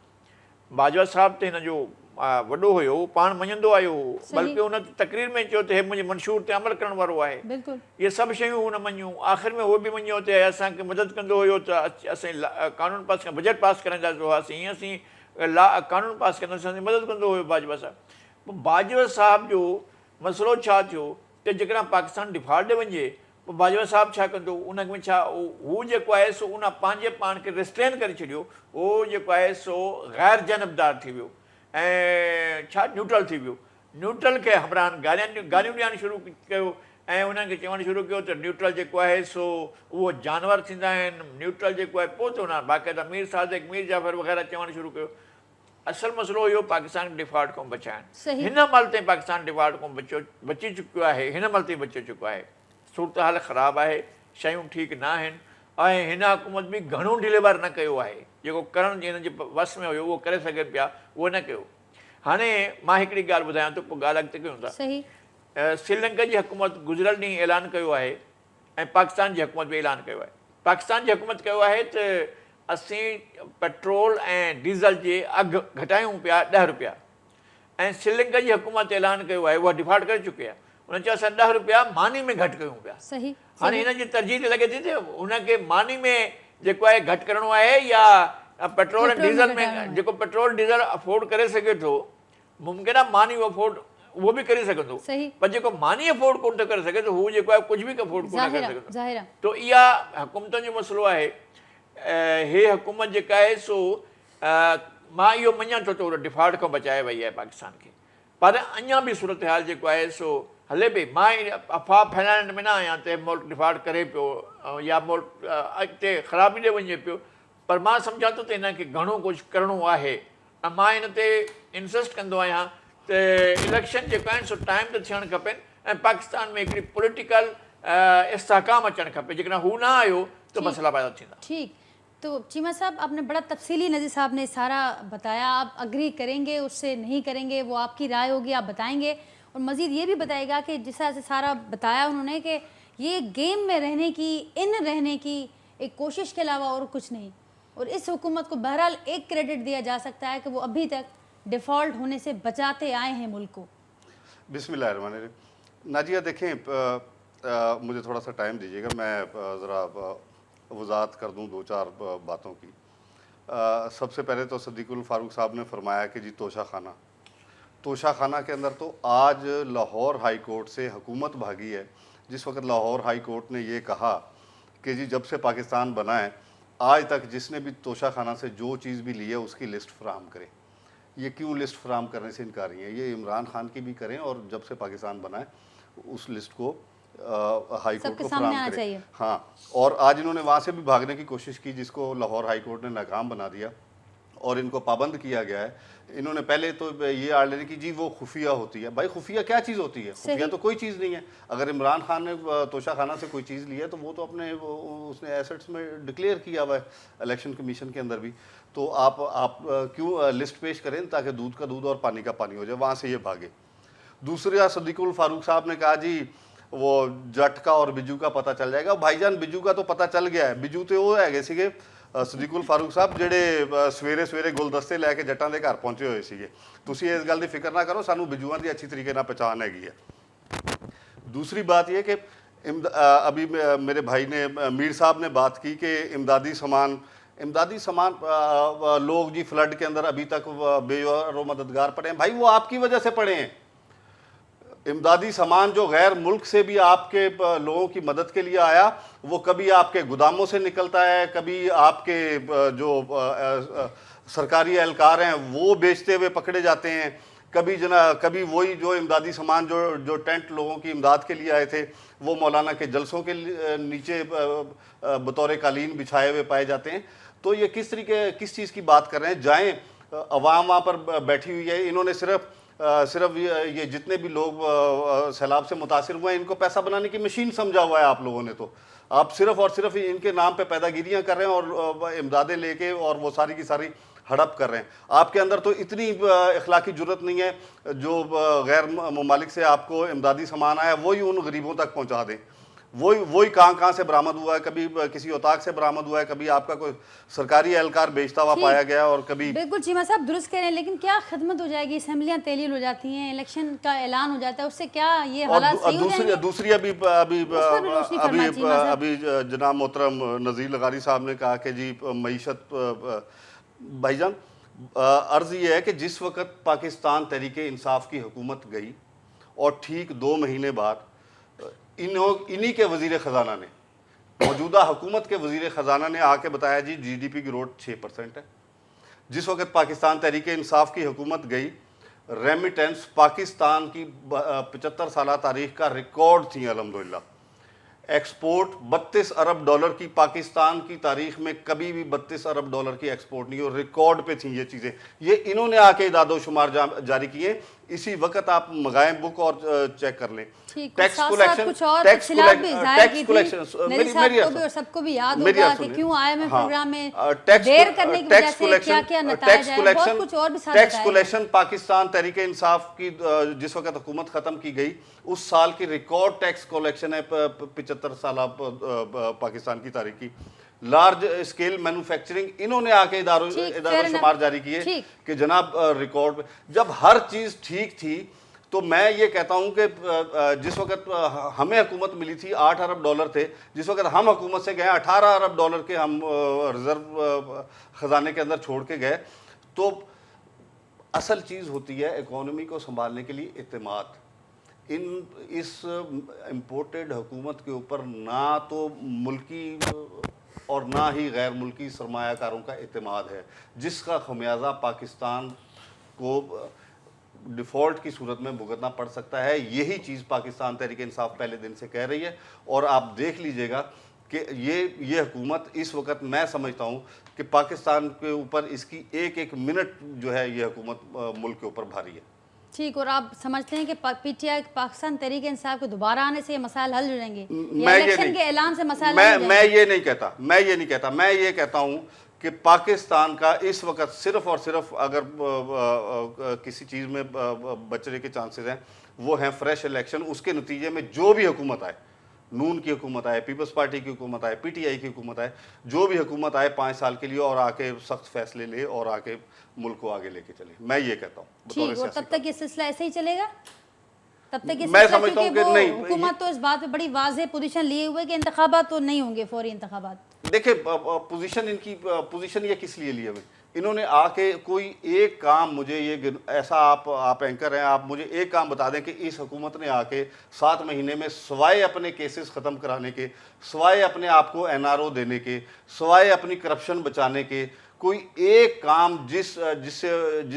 बाजवा साहब त हिन जो वॾो हुयो, पाण मञंदो आयो हो, बल्कि हुन तक़रीर में चयो त हे मुंहिंजे मंशूर ते अमल करण वारो आहे। इहे सभु शयूं हुन मञियूं। आख़िर में उहो बि मञियो त असांखे मदद कंदो हुयो त असां कानून पास बजट पास कराईंदा हुआसीं, हीअं असीं कानून पास कंदासीं, असांजी मदद कंदो हुयो बाजवा साहब। पोइ बाजवा साहब जो मसइलो छा थियो त जेकॾहिं पाकिस्तान डिफॉल्ट ॾे वञे, पोइ बाजवा साहब छा कंदो, उन में छा हू जेको आहे सो उन पंहिंजे पाण खे रिस्ट्रेन करे छॾियो, उहो जेको आहे सो ग़ैर जानबदार थी वियो ऐं छा न्यूट्रल थी वियो। न्यूट्रल खे हमराहन गालियूं ॾियणु शुरू कयो, ऐं उन्हनि खे चवणु शुरू कयो त न्यूट्रल जेको आहे सो उहो जानवर थींदा आहिनि, न्यूट्रल जेको आहे। पोइ त हुन बाक़ाइदा मीर सादिक, मीर जाफ़र वग़ैरह चवणु शुरू कयो। असल मसइलो हुयो पाकिस्तान डिफॉल्ट खां बचाइणु। हिन महिल ताईं पाकिस्तान डिफॉल्ट खां बची चुकियो आहे, हिन महिल ताईं बची चुको आहे। सूरत हाल ख़राबु आहे, शयूं ठीकु न आहिनि, ऐं हिन हुकूमत बि घणो डिलीवर न कयो आहे। जेको करण हिन जे वस में हुयो उहो करे सघनि पिया, उहो न कयो। हाणे मां हिकिड़ी ॻाल्हि ॿुधायां थो, पोइ ॻाल्हि अॻिते कयूं था। श्रीलंका जी हुकूमत गुज़िरियल ॾींहुं ऐलान कयो आहे, ऐं पाकिस्तान जी हुकूमत बि ऐलान कयो आहे। पाकिस्तान जी हुकूमत कयो आहे त असीं पेट्रोल ऐं डीज़ल जे अघु घटायूं पिया 10 रुपया, ऐं श्रीलंका जी हुकूमत ऐलान कयो आहे, उहा डिफॉल्ट करे चुकी आहे, हुन चयो असां 10 रुपया मानी में घटि कयूं पिया। हाणे हिन जी तरजीह ते लॻे थी त हुनखे मानी में जेको आहे घटि करिणो आहे, या पेट्रोल ऐं डीज़ल में जेको पेट्रोल डीज़ल अफोर्ड करे सघे थो, मुमकिन आहे मानी अफोर्ड उहो बि करे सघंदो, पर जेको मानी अफोर्ड कोन थो करे सघे त हू जेको आहे कुझु बि अफोर्ड कोन करे सघंदो। तो इहा हुकूमतुनि जो मसइलो आहे। हे हुकूमत जेका आहे सो मां इहो मञां थो त डिफॉल्ट खां बचाए वई आहे पाकिस्तान खे, पर अञा बि सूरत हाल जेको आहे सो हले पई। मां अफ़वाह फैलाइण में न आहियां त मुल्क डिफॉल्ट करे पियो या मुल्क अॻिते ख़राबी ॾे वञे पियो, पर मां सम्झां थो त हिन खे घणो कुझु करिणो आहे। ऐं मां हिन ते इंसिस्ट कंदो आहियां त इलेक्शन जेको आहिनि सो टाइम ते थियणु खपेनि, ऐं पाकिस्तान में हिकिड़ी पॉलिटिकल इस्तेहकाम अचणु खपे। जेकॾहिं हू न आयो तो मसला पैदा थींदा। ठीक, तो चीमा साहब आपने बड़ा तफसीली, नज़ीर साहब ने सारा बताया। आप अग्री करेंगे उससे, नहीं करेंगे, वो आपकी राय होगी, आप बताएंगे। और मज़ीद ये भी बताएगा कि जिस तरह से सारा बताया उन्होंने कि ये गेम में रहने की, इन रहने की एक कोशिश के अलावा और कुछ नहीं। और इस हुकूमत को बहरहाल एक क्रेडिट दिया जा सकता है कि वो अभी तक डिफ़ॉल्ट होने से बचाते आए हैं मुल्क को। बिस्मिल्लाहिर्रहमानिर्रहीम। नाजिया देखें, मुझे थोड़ा सा टाइम दीजिएगा, मैं ज़रा वजाहत कर दूं 2-4 बातों की। सबसे पहले तो सदीकुल फारूक साहब ने फरमाया कि जी तोशा खाना के अंदर तो आज लाहौर हाई कोर्ट से हुकूमत भागी है। जिस वक्त लाहौर हाई कोर्ट ने ये कहा कि जी जब से पाकिस्तान बना है आज तक जिसने भी तोशा खाना से जो चीज़ भी ली है उसकी लिस्ट फराहम करें। ये क्यों लिस्ट फराहम करने से इनकारी है? ये इमरान खान की भी करें और जब से पाकिस्तान बना है उस लिस्ट को हाई कोर्ट सबके को सामने फराहम आना करे। चाहिए। हाँ, और आज इन्होंने वहाँ से भी भागने की कोशिश की, जिसको लाहौर हाई कोर्ट ने नाकाम बना दिया और इनको पाबंद किया गया है। इन्होंने पहले तो ये आर्डर की जी वो खुफिया होती है। भाई खुफिया क्या चीज़ होती है? खुफिया तो कोई चीज़ नहीं है। अगर इमरान खान ने तोशा खाना से कोई चीज़ ली है तो वो तो अपने उसने एसेट्स में डिक्लेयर किया हुआ है इलेक्शन कमीशन के अंदर भी। तो आप क्यों लिस्ट पेश करें ताकि दूध का दूध और पानी का पानी हो जाए? वहाँ से ये भागे। दूसरा सदीकुल फारूक साहब ने कहा जी वो जट का और बिजू का पता चल जाएगा। भाईजान बिजू का तो पता चल गया है। बिजू तो वो है सीगे सदीकुल फारूक साहब ਜਿਹੜੇ ਸਵੇਰੇ ਸਵੇਰੇ ਗੁਲਦਸਤੇ ਲੈ ਕੇ ਜੱਟਾਂ ਦੇ ਘਰ ਪਹੁੰਚੇ ਹੋਏ ਸੀਗੇ। ਤੁਸੀਂ ਇਸ ਗੱਲ ਦੀ ਫਿਕਰ ਨਾ ਕਰੋ, ਸਾਨੂੰ ਬਿਜੂਆਂ ਦੀ ਅੱਛੀ ਤਰੀਕੇ ਨਾਲ ਪਛਾਣ ਹੈਗੀ ਹੈ। दूसरी बात ये कि अभी मेरे भाई ने मीर साहब ने बात की कि इमदादी सामान लोग जी फ्लड के अंदर अभी तक बेवार व मददगार पड़े हैं। भाई वो आपकी वजह से पड़े हैं। इमदादी सामान जो गैर मुल्क से भी आपके लोगों की मदद के लिए आया, वो कभी आपके गोदामों से निकलता है, कभी आपके जो सरकारी एहलकार हैं वो बेचते हुए पकड़े जाते हैं, कभी वही जो इमदादी सामान जो टेंट लोगों की इमदाद के लिए आए थे वो मौलाना के जलसों के नीचे बतौर कालीन बिछाए हुए पाए जाते हैं। तो ये किस चीज़ की बात कर रहे हैं? जाएं, अवाम वहाँ पर बैठी हुई है। इन्होंने सिर्फ ये जितने भी लोग सैलाब से मुतासिर हुए हैं, इनको पैसा बनाने की मशीन समझा हुआ है आप लोगों ने। तो आप सिर्फ और सिर्फ इनके नाम पे पैदागिरियाँ कर रहे हैं और इमदादें लेके और वो सारी की सारी हड़प कर रहे हैं। आपके अंदर तो इतनी इखलाकी जुर्रत नहीं है जो गैर ममालिक से आपको इमदादी सामान आया वही उन गरीबों तक पहुँचा दें। वही कहाँ से बरामद हुआ है, कभी किसी उताक से बरामद हुआ है, कभी आपका कोई सरकारी एहलकार बेचता हुआ पाया गया और कभी। बिल्कुल चीमा साहब दुरुस्त कह रहे हैं, लेकिन क्या खिदमत हो जाएगी? असम्बलियाँ तहलील हो जाती हैं, इलेक्शन का ऐलान हो जाता है, उससे क्या ये हालात सही हो जाएंगे? दूसरी अभी जनाब मोहतरम नज़ीर लगारी साहब ने कहा कि जी मईशत, भाईजान अर्ज़ ये है कि जिस वक्त पाकिस्तान तहरीके इंसाफ की हुकूमत गई और ठीक 2 महीने बाद इन्हीं के वज़ीर ख़जाना ने, मौजूदा हुकूमत के वज़ीर ख़जाना ने आके बताया जी GDP की ग्रोथ 6% है। जिस वक्त पाकिस्तान तहरीक इंसाफ की हुकूमत गई, रेमिटेंस पाकिस्तान की 75 साल तारीख का रिकॉर्ड थी अल्हम्दुलिल्लाह। एक्सपोर्ट 32 अरब डॉलर की, पाकिस्तान की तारीख में कभी भी 32 अरब डॉलर की एक्सपोर्ट नहीं हो, रिकॉर्ड पे थी ये चीज़ें। ये इन्होंने आके इदादो शुमार जारी किए। इसी वक्त आप मंगाएं बुक और चेक कर लें। टैक्स कलेक्शन, सबको भी याद होगा कि क्यों IMF प्रोग्राम में देर करने की वजह से क्या-क्या नताइज आए, बहुत कुछ और भी साथ टैक्स कलेक्शन पाकिस्तान तहरीक इंसाफ की जिस वक्त हुकूमत ख़त्म की गई उस साल की रिकॉर्ड टैक्स कलेक्शन है 75 साल पाकिस्तान की तारीख की। लार्ज स्केल मैन्युफैक्चरिंग इन्होंने आके इदारों शुमार जारी किए कि जनाब रिकॉर्ड। जब हर चीज़ ठीक थी तो मैं ये कहता हूँ कि जिस वक्त हमें हुकूमत मिली थी 8 अरब डॉलर थे, जिस वक्त हम हुकूमत से गए 18 अरब डॉलर के हम रिजर्व ख़जाने के अंदर छोड़ के गए। तो असल चीज़ होती है इकोनॉमी को संभालने के लिए इत्तेमाद। इस इम्पोर्टेड हुकूमत के ऊपर ना तो मुल्की और ना ही गैर मुल्की सरमायाकारों का इत्तेमाद है, जिसका खमियाजा पाकिस्तान को डिफ़ॉल्ट की सूरत में भुगतना पड़ सकता है। यही चीज़ पाकिस्तान तहरीक इंसाफ पहले दिन से कह रही है और आप देख लीजिएगा कि ये हुकूमत इस वक्त मैं समझता हूँ कि पाकिस्तान के ऊपर इसकी एक मिनट जो है ये हुकूमत मुल्क के ऊपर भारी है। ठीक, और आप समझते हैं कि PTI पाकिस्तान तहरीक इंसाफ के दोबारा आने से ये मसाइल हल हो जाएंगे? इलेक्शन के ऐलान से मसाइल मैं ये नहीं कहता। मैं ये कहता हूँ कि पाकिस्तान का इस वक्त सिर्फ और सिर्फ अगर किसी चीज़ में बचने के चांसेस हैं वो हैं फ्रेश इलेक्शन। उसके नतीजे में जो भी हुकूमत आए, नून की हुकूमत आए, पीपल्स पार्टी की हुकूमत आए, PTI की हुकूमत आए, जो भी हुकूमत आए 5 साल के लिए और आके सख्त फैसले ले और आके मुल्क को आगे लेके चले। मैं ये कहता हूँ। ठीक, और तब तक ये सिलसिला ऐसे ही चलेगा? तब तक ये मैं समझता हूँ कि नहीं, हुकूमत तो इस बात पे बड़ी वाज़ेह पोजीशन लिए हुए कि इंतखाबात तो नहीं होंगे, फौरी इंतखाबात। देखिए पोजीशन ये किस लिए लिए हुए? इन्होंने आके कोई एक काम, मुझे ये ऐसा आप एंकर हैं, आप मुझे एक काम बता दें कि इस हुकूमत ने आके 7 महीने में सवाए अपने केसेस ख़त्म कराने के, सवाए अपने आप को NRO देने के, सवाए अपनी करप्शन बचाने के, کوئی ایک کام جس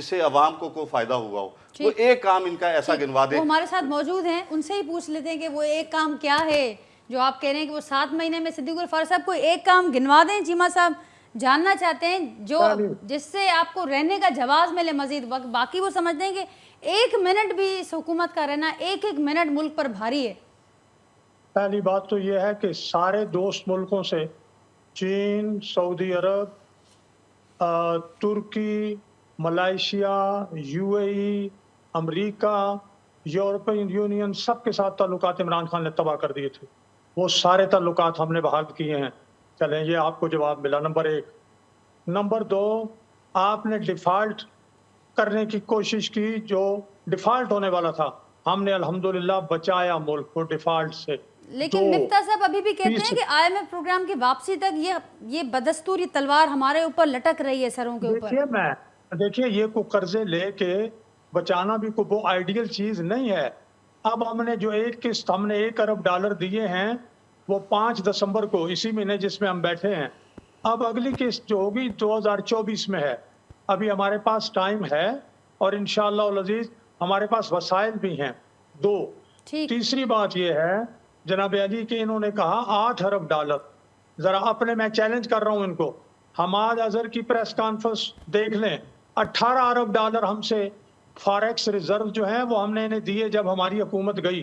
سے عوام کو کوئی فائدہ ہوا ہو، وہ ایک کام ان کا ایسا گنوا دیں. وہ ہمارے ساتھ موجود ہیں، ان سے ہی پوچھ لیتے ہیں کہ وہ ایک کام کیا ہے جو آپ کہہ رہے ہیں کہ وہ 7 مہینے میں صدیق الفار صاحب کو ایک کام گنوا دیں. چیمہ صاحب جاننا چاہتے ہیں جو جس سے آپ کو رہنے کا جواز ملے مزید وقت. باقی وہ سمجھتے ہیں کہ 1 منٹ بھی اس حکومت کا رہنا 1 منٹ ملک پر بھاری ہے. پہلی بات تو یہ ہے کہ سارے دوست ملکوں سے چین، سعودی عرب، ترکی، ملائیشیا، یو اے ای، امریکہ، یورپین یونین، سب کے ساتھ تعلقات عمران خان نے تباہ کر دیے تھے. وہ سارے تعلقات ہم نے بحال کیے ہیں. چلیں یہ آپ کو جواب ملا نمبر 1. نمبر 2، آپ نے ڈیفالٹ کرنے کی کوشش کی، جو ڈیفالٹ ہونے والا تھا ہم نے الحمدللہ بچایا ملک کو ڈیفالٹ سے. لیکن مفتاح صاحب ابھی بھی کہتے ہیں کہ IMF پروگرام کی واپسی تک یہ بدستور، یہ تلوار ہمارے اوپر لٹک رہی ہے سروں کے اوپر. دیکھیے یہ کو قرضے لے کے بچانا بھی کوئی وہ آئیڈیل چیز نہیں ہے. اب ہم نے جو ایک قسط ہم نے $1 ارب دیے ہیں وہ 5 دسمبر کو اسی مہینے جس میں ہم بیٹھے ہیں. اب اگلی قسط جو ہوگی 2024 میں ہے. ابھی ہمارے پاس ٹائم ہے اور انشاءاللہ العزیز ہمارے پاس وسائل بھی ہیں. 2. تیسری بات یہ ہے جناب علی کہ انہوں نے کہا $8 ارب. ذرا اپنے میں چیلنج کر رہا ہوں ان کو، حماد اظہر کی پریس کانفرنس دیکھ لیں. $18 ارب ہم سے فاریکس ریزرو جو ہیں وہ ہم نے انہیں دیے جب ہماری حکومت گئی.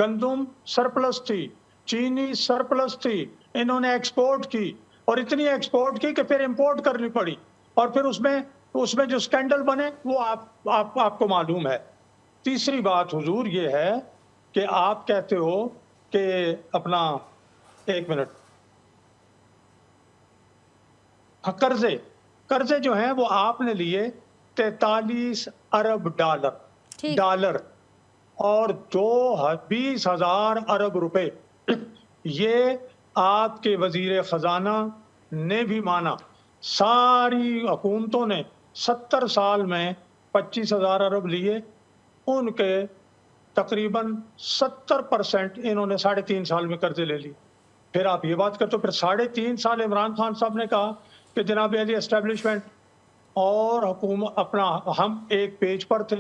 گندم سرپلس تھی، چینی سرپلس تھی، انہوں نے ایکسپورٹ کی اور اتنی ایکسپورٹ کی کہ پھر امپورٹ کرنی پڑی اور پھر اس میں جو سکینڈل بنے وہ آپ کو معلوم ہے. تیسری بات حضور یہ ہے کہ آپ کہتے ہو کہ اپنا 1 منٹ قرضے جو ہیں وہ آپ نے لیے $43 ارب اور 20,000 ارب روپے. یہ آپ کے وزیر خزانہ نے بھی مانا. ساری حکومتوں نے 70 سال میں 25,000 ارب لیے، ان کے تقریباً 70% انہوں نے 3.5 سال میں قرضے لے لی. پھر آپ یہ بات کرتے ہو، پھر 3.5 سال عمران خان صاحب نے کہا کہ جناب علی اسٹیبلشمنٹ اور حکومت اپنا ہم ایک پیج پر تھے.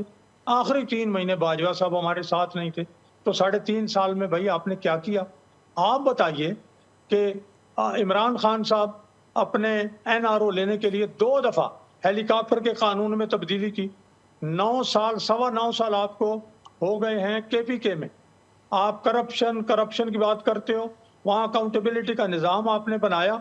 آخری 3 مہینے باجوہ صاحب ہمارے ساتھ نہیں تھے. تو 3.5 سال میں بھائی آپ نے کیا کیا؟ آپ بتائیے کہ عمران خان صاحب اپنے NRO لینے کے لیے 2 دفعہ ہیلی کاپٹر کے قانون میں تبدیلی کی. 9 سال 9.25 سال آپ کو ہو گئے ہیں KPK میں. آپ کرپشن کی بات کرتے ہو، وہاں اکاؤنٹیبلٹی کا نظام آپ نے بنایا.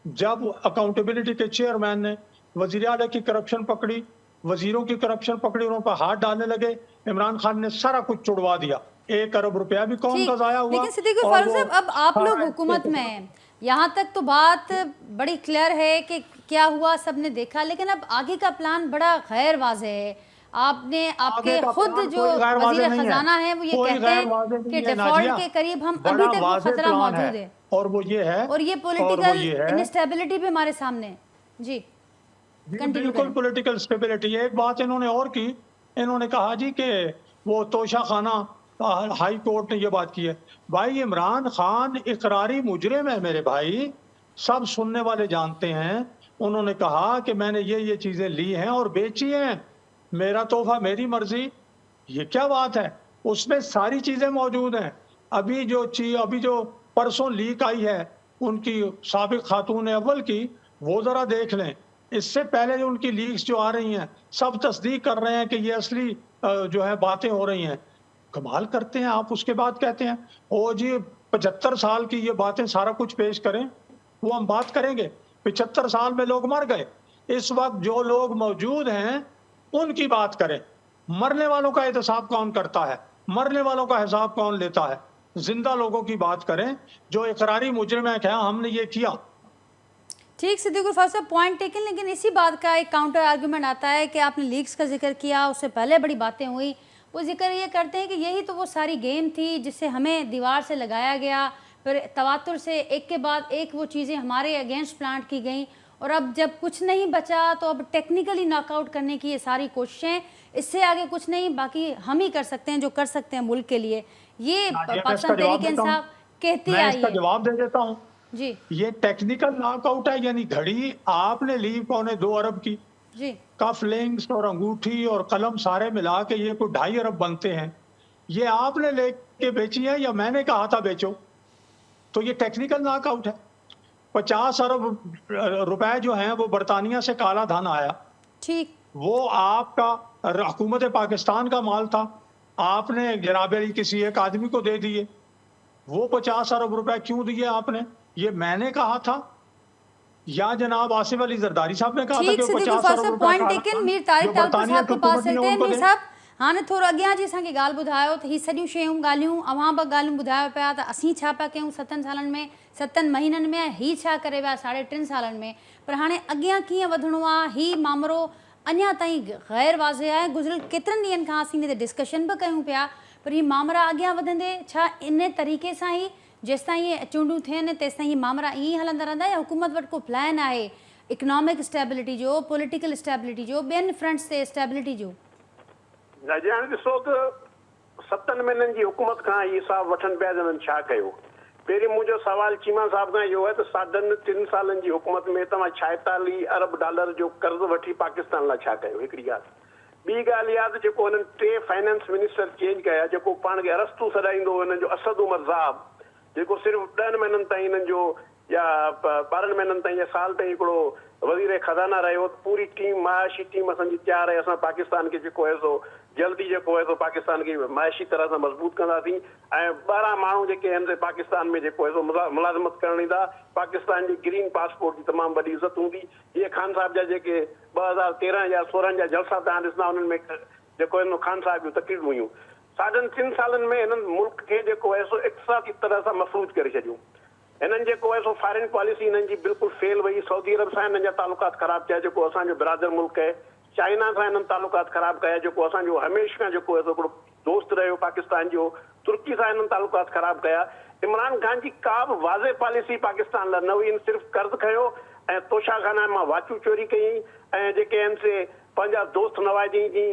جب اکاؤنٹیبلٹی کے چیئرمین نے وزیر اعلیٰ کی کرپشن پکڑی، وزیروں کی کرپشن پکڑی، انہوں پر ہاتھ ڈالنے لگے، عمران خان نے سارا کچھ چھڑوا دیا. 1 ارب روپیہ بھی قوم کا ضائع ہوا. لیکن صدیق الفار صاحب اب آپ لوگ حکومت میں ہیں، یہاں تک تو بات بڑی کلیئر ہے کہ کیا ہوا سب نے دیکھا، لیکن اب آگے کا پلان بڑا غیر واضح ہے. آپ کے خود جو وزیر خزانہ ہیں وہ یہ کہتے ہیں کہ ڈیفالٹ کے قریب ہم ابھی تک وہ خطرہ موجود ہے اور وہ یہ ہے اور یہ پولیٹیکل انسٹیبلٹی بھی ہمارے سامنے ہے. جی بالکل پولیٹیکل اسٹیبلٹی. ایک بات انہوں نے اور کی، انہوں نے کہا جی کہ وہ توشہ خانہ ہائی کورٹ نے یہ بات کی ہے. بھائی عمران خان اقراری مجرم ہے میرے بھائی، سب سننے والے جانتے ہیں. انہوں نے کہا کہ میں نے یہ چیزیں لی ہیں اور بیچی ہیں، میرا تحفہ میری مرضی. یہ کیا بات ہے؟ اس میں ساری چیزیں موجود ہیں. ابھی جو پرسوں لیک آئی ہے ان کی سابق خاتون اول کی، وہ ذرا دیکھ لیں. اس سے پہلے جو ان کی لیکس جو آ رہی ہیں سب تصدیق کر رہے ہیں کہ یہ اصلی جو ہے باتیں ہو رہی ہیں. کمال کرتے ہیں آپ. اس کے بعد کہتے ہیں او جی 75 سال کی یہ باتیں سارا کچھ پیش کریں. وہ ہم بات کریں گے 75 سال میں لوگ مر گئے. اس وقت جو لوگ موجود ہیں ان کی بات کریں. مرنے والوں کا احتساب کون کرتا ہے؟ مرنے والوں کا حساب کون لیتا ہے؟ زندہ لوگوں کی بات کریں جو اقراری مجرم ہے کہ ہم نے یہ کیا. ٹھیک صدیق الفار صاحب پوائنٹ ٹیکن، لیکن اسی بات کا ایک کاؤنٹر آرگومنٹ آتا ہے کہ آپ نے لیکس کا ذکر کیا، اس سے پہلے بڑی باتیں ہوئی. وہ ذکر یہ کرتے ہیں کہ یہی تو وہ ساری گیم تھی جس سے ہمیں دیوار سے لگایا گیا، پھر تواتر سے ایک کے بعد ایک وہ چیزیں ہمارے اگینسٹ پلانٹ کی گئیں، اور اب جب کچھ نہیں بچا تو اب ٹیکنیکلی ناک آؤٹ کرنے کی یہ ساری کوششیں، اس سے آگے کچھ نہیں، باقی ہم ہی کر سکتے ہیں جو کر سکتے ہیں ملک کے لیے. یہ پاکستان تحریک انصاف کہتی آئی ہے. میں اس کا جواب دے دیتا ہوں. जी ये टेक्निकल नॉकआउट है, यानी घड़ी आपने ली 2.25 अरब की, जी कफ लिंक्स और अंगूठी और कलम सारे मिला के ये कोई 2.5 अरब बनते हैं। ये आपने लेके बेची है या मैंने कहा था बेचो? तो ये टेक्निकल नॉकआउट है। 50 अरब रुपए जो हैं वो बरतानिया से काला धन आया, ठीक वो आपका हुकूमत पाकिस्तान का माल था, आपने जनाब अली किसी एक आदमी को दे दिए। वो 50 अरब रुपए क्यों दिए आपने? ये मैंने कहा था या जनाब आसिफ अली जरदारी साहब ने कहा था ठीक कि वो सिद्दीकी 50 गफ्फार अरब साहब रुपए पॉइंट काला टेकन। धन मीर तारिक जो तालपुर बरतानिया साहब की के पास हुकूमत ने चलते हैं। उनको मीर दे। साहब हाणे थोरो अॻियां जी असांखे ॻाल्हि ॿुधायो त ही सॼियूं शयूं ॻाल्हियूं अवां बि ॻाल्हियूं ॿुधायो पिया त असीं छा पिया कयूं 7 सालनि में 7 महीननि में, ही छा करे विया 3.5 सालनि में। पर हाणे अॻियां कीअं वधिणो आहे, ही मामिरो अञा ताईं गैर वाज़े आहे। गुज़िरियल केतिरनि ॾींहंनि खां असीं हिन ते डिस्कशन बि कयूं पिया, पर ही मामरा अॻियां वधंदे छा इन तरीक़े सां ई जेसि ताईं इहे चूंडूं थियनि तेसि ताईं मामरा ईअं ई हलंदा रहंदा, या हुकूमत वटि को प्लान आहे इकनॉमिक स्टेबिलिटी जो, पॉलिटिकल स्टेबिलिटी जो, ॿियनि फ्रंट्स ते स्टेबिलिटी जो? हाणे ॾिसो त 7 महीननि जी हुकूमत खां ही हिसाब वठनि पिया त हिननि छा कयो। पहिरीं मुंहिंजो सवाल चीमा साहब खां इहो आहे त 3.5 सालनि जी हुकूमत में तव्हां 46 अरब डॉलर जो कर्ज़ वठी पाकिस्तान लाइ छा कयो? हिकिड़ी ॻाल्हि। ॿी ॻाल्हि इहा त जेको हिननि 3 फाइनेंस मिनिस्टर चेंज कया, जेको पाण खे अरस्तू सॾाईंदो हिननि जो असद उमर साहब, जेको सिर्फ़ु 10 महीननि ताईं हिननि जो या 12 महीननि ताईं या साल ताईं हिकिड़ो वज़ीर खज़ाना रहियो। पूरी टीम मायाशी टीम असांजी तयारु आहे, असां पाकिस्तान खे जेको आहे सो जल्दी जेको आहे सो पाकिस्तान खे मायाशी तरह सां मज़बूत कंदासीं। ऐं 12 माण्हू जेके आहिनि से पाकिस्तान में जेको आहे सो मुलाज़मत करण ईंदा। पाकिस्तान जी ग्रीन पासपोर्ट जी तमामु वॾी इज़त हूंदी। इहे ख़ान साहिब जा जेके 2013 या 16 जा जलसा तव्हां ॾिसंदा, उन्हनि में जेको हिन ख़ान साहिब जूं तकरीरूं हुयूं। 3.5 सालनि में हिननि मुल्क खे जेको आहे सो इक़्तिसादी तरह सां मफ़लूज करे छॾियूं। हिननि जेको आहे सो फॉरेन पॉलिसी हिननि जी बिल्कुलु फेल वई। सऊदी अरब सां हिननि जा तालुकात ख़राब थिया, जेको असांजो बिरादर मुल्क आहे। चाइना सां हिननि तालुकात ख़राब कया, जेको असांजो हमेशह खां जेको आहे सो हिकिड़ो दोस्त रहियो पाकिस्तान जो। तुर्की सां हिननि तालुकात ख़राब कया। इमरान ख़ान जी का बि वाज़े पॉलिसी पाकिस्तान लाइ न हुई। सिर्फ़ु कर्ज़ खयो ऐं तोशाखाना मां वाचूं चोरी कयईं, ऐं जेके आहिनि से पंहिंजा दोस्त नवाज़ी जी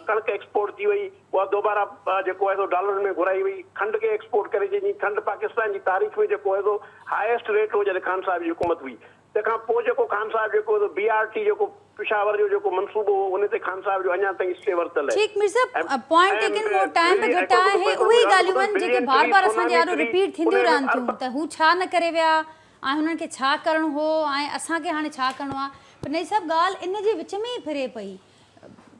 कणिक एक्सपोर्ट थी वई, उहा दोबारा जेको आहे सो डॉलर में घुराई वई। खंड खे एक्सपोर्ट करे छॾी। खंड पाकिस्तान जी तारीख़ में जेको आहे सो हाईएस्ट रेट हो जॾहिं ख़ान साहिब जी हुकूमत हुई। तंहिंखां पोइ जेको ख़ान साहिब जेको BRT जेको पिशावर जो जेको मनसूबो हो, उन ते ख़ान साहिब जो अञा ताईं स्टे वरितल आहे। ठीक मिर साहब पॉइंट टेकन। वो टाइम पे घटि आहे। उहे ॻाल्हियूं आहिनि जेके बार बार असांजे यारो रिपीट थींदियूं रहनि थियूं त हू छा न करे विया ऐं हुननि खे छा करणो हो ऐं असांखे हाणे छा करणो आहे। पर नई सभु ॻाल्हि इन जे विच में ई फिरे पई।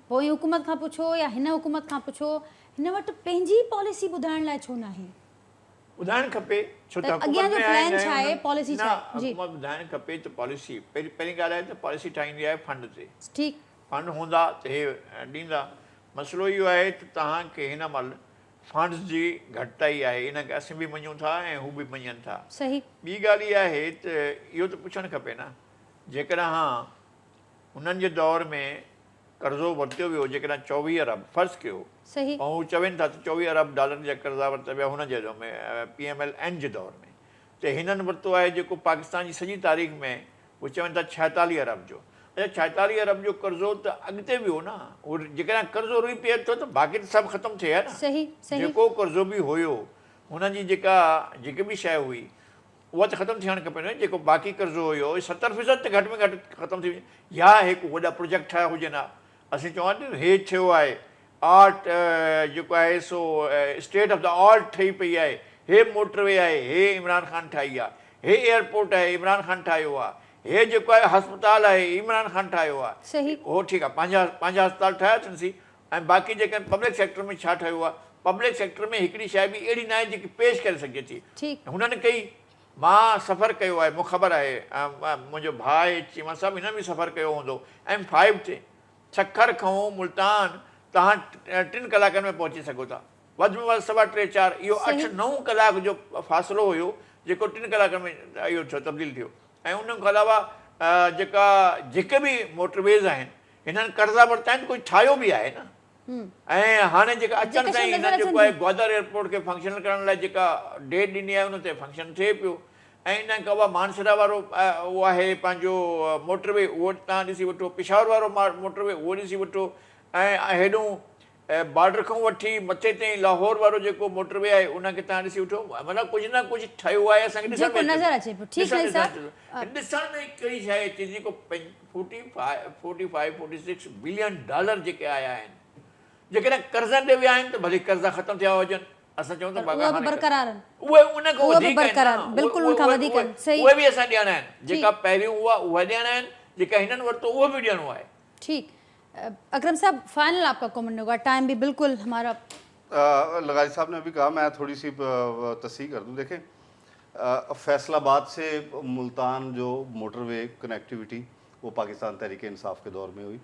पोइ हुकूमत खां पुछो या हिन हुकूमत खां पुछो, हिन वटि पंहिंजी पॉलिसी ॿुधाइण लाइ छो न आहे? ॿुधाइणु खपे, छो त अॻियां जो प्लान छा आहे, पॉलिसी छा आहे? जी हुकूमत ॿुधाइणु खपे त पॉलिसी पहिरीं ॻाल्हि आहे त पॉलिसी ठाहींदी आहे फंड ते। ठीकु, फंड हूंदा त हे ॾींदा। मसइलो इहो आहे त तव्हांखे हिन महिल फंड्स जी घटिताई आहे। इन खे असीं बि मञूं था ऐं हू बि मञनि था। सही। ॿी ॻाल्हि इहा आहे त इहो त पुछणु खपे न, जेकॾहिं हुननि जे दौर में कर्ज़ो वरितो वियो, जेकॾहिं 24 अरब फ़र्ज़ु कयो, सही। ऐं हू चवनि था त 24 अरब डॉलर जा कर्ज़ा वरिता विया हुन जे दौर में PMLN जे दौर में, त हिननि वरितो आहे जेको पाकिस्तान जी सॼी तारीख़ में हू चवनि था 46 अरब जो। अच्छा 46 अरब जो कर्ज़ो त अॻिते बि हो न। उहो जेकॾहिं कर्ज़ो रुई पए थो त बाक़ी त सभु ख़तमु थिए हा न। सही सही। जेको कर्ज़ो बि हुयो हुनजी जेकी बि शइ हुई उहा त ख़तमु थियणु खपे न। जेको बाक़ी कर्ज़ो हुयो 70% त घटि में घटि ख़तमु थी वञे। या हिकु वॾा प्रोजेक्ट ठाहिया हुजनि हा। असीं चवां हे थियो आहे आर्ट जेको आहे सो स्टेट ऑफ द आर्ट ठही पई आहे। हे मोटरवे आहे, हे इमरान ख़ान ठाही आहे। हे एयरपोर्ट आहे, इमरान ख़ान ठाहियो आहे। हे जेको आहे हस्पताल आहे, इमरान ख़ान ठाहियो आहे। सही। उहो ठीकु आहे, पंहिंजा हस्पताल ठाहिया अथनि। ऐं बाक़ी जेके पब्लिक सेक्टर में छा ठहियो आहे? पब्लिक सेक्टर में हिकिड़ी शइ बि अहिड़ी न आहे जेकी पेश करे सघे थी। हुननि कई। मां सफ़रु कयो आहे, मूंखे ख़बर आहे, मुंहिंजो भाउ आहे चीमा साहिबु, हिन बि सफ़रु कयो हूंदो M5 ते। सखर खां मुल्तान तव्हां 3 कलाकनि में पहुची सघो था, वधि में वधि 3.25 4। इहो 8-9 कलाक जो फ़ासिलो हुयो जेको 3 कलाकनि में इहो थियो तब्दील थियो। ऐं उन खां अलावा जेके बि मोटरवेज़ आहिनि हिननि कर्ज़ा वरिता आहिनि, कोई ठाहियो बि आहे न। ऐं हाणे जेका अचनि ताईं हिननि जेको आहे ग्वादर एयरपोर्ट खे फंक्शनल करण लाइ जेका डेट ॾिनी आहे उन ते फंक्शन थिए पियो। ऐं इन खां पोइ मानसरा वारो उहो आहे पंहिंजो मोटरवे, उहो तव्हां ॾिसी वठो। पिशावर वारो मोटरवे उहो ॾिसी वठो। ऐं हेॾूं बॉर्डर खां वठी मथे ताईं लाहौर वारो जेको मोटरवे आहे उनखे तव्हां ॾिसी वठो, मतिलबु कुझु न कुझु ठहियो आहे असांखे ॾिसण जेको में नज़र अचे पियो। ठीकु आहे साहब, ॾिसण में कहिड़ी शइ अचे जेको 45-46 बिलियन डॉलर जेके आया आहिनि, जेकॾहिं कर्ज़नि ते विया आहिनि त भले कर्ज़ा ख़तमु थिया हुजनि, असां चऊं था उहे बि बरक़रार आहिनि, उहे उन खां उहे बि वधीक बरक़रार, बिल्कुलु उन खां वधीक आहिनि, सही। उहे बि असां ॾियणा आहिनि, जेका पहिरियों उहे ॾियणा आहिनि, जेका हिननि वरितो उहो बि ॾियणो आहे। ठीक, अकरम साहब फाइनल आपका कमेंट होगा, टाइम भी बिल्कुल हमारा। लगाजी साहब ने अभी कहा, मैं थोड़ी सी तस्हीह कर दूं। देखें, फैसलाबाद से मुल्तान जो मोटरवे कनेक्टिविटी वो पाकिस्तान तहरीक इंसाफ के दौर में हुई।